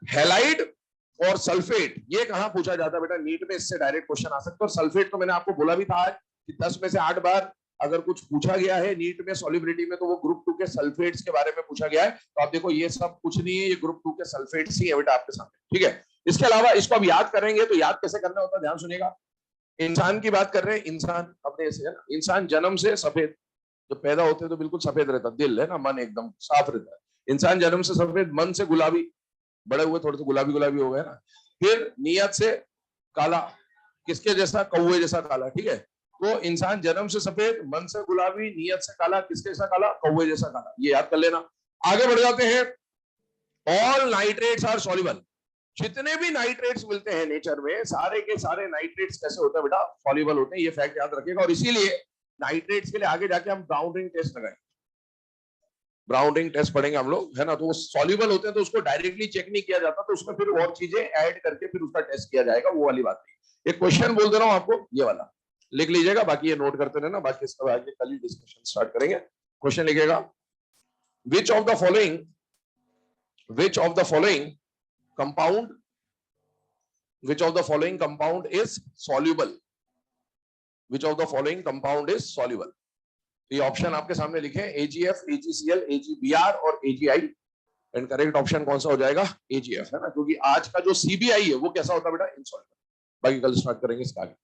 S1: हैलाइड और सल्फेट, ये कहां पूछा जाता है बेटा नीट में, इससे डायरेक्ट क्वेश्चन आ सकता है। और सल्फेट तो मैंने आपको बोला भी था आज कि 10 में से 8 बार अगर कुछ पूछा गया है नीट में सॉल्युबिलिटी में तो वो ग्रुप 2 के सल्फेट्स के बारे में पूछा गया है। तो आप देखो ये सब कुछ नहीं है, ये ग्रुप 2 के सल्फेट्स ही है बेटा आपके सामने। ठीक है, इसके अलावा इसको अब याद करेंगे तो याद कैसे करना होता है, ध्यान सुनिएगा। इंसान की बात कर रहे हैं, इंसान अपने से है ना, इंसान जन्म से सफेद, जब पैदा होते हैं तो बिल्कुल सफेद रहता, दिल है ना, मन एकदम साफ रहता है। इंसान जन्म से सफेद, मन से गुलाबी, बड़े हुए थोड़े से गुलाबी गुलाबी हो गए ना। फिर नियत से काला, किसके जैसा, कौवे जैसा काला। ठीक है, तो इंसान जन्म से सफेद, मन से गुलाबी, नियत से काला, किसके जैसा काला, कौवे जैसा काला, ये याद कर लेना। आगे बढ़ जाते हैं। ऑल नाइट्रेट्स आर सॉल्युबल, जितने भी नाइट्रेट्स मिलते हैं नेचर में, सारे के सारे नाइट्रेट्स कैसे होते हैं बेटा, सॉल्युबल होते हैं, ये फैक्ट याद रखिएगा। और इसीलिए नाइट्रेट्स के लिए आगे जाके हम ब्राउन रिंग टेस्ट लगाएंगे, ब्राउन रिंग टेस्ट पढ़ेंगे हम लोग, है ना। तो वो सॉल्युबल होते हैं तो उसको डायरेक्टली चेक नहीं किया जाता, तो उसमें फिर और चीजें ऐड करके फिर उसका टेस्ट किया जाएगा, वो वाली बात नहीं। एक क्वेश्चन बोल दे रहा हूं आपको, ये वाला लिख लीजिएगा, बाकी ये नोट करते रहना, बाकी इसका आगे कल ही डिस्कशन स्टार्ट करेंगे। क्वेश्चन लिखिएगा, which of the following compound which of the following compound is soluble, which of the following compound is soluble। ये ऑप्शन आपके सामने लिखे, AgF, AgCl, AgBr और AgI। एंड करेक्ट ऑप्शन कौन सा हो जाएगा, AgF, है ना, क्योंकि आज का जो CBI है वो कैसा होता है बेटा, इनसॉल्युबल। बाकी कल स्टार्ट करेंगे इसका आगे।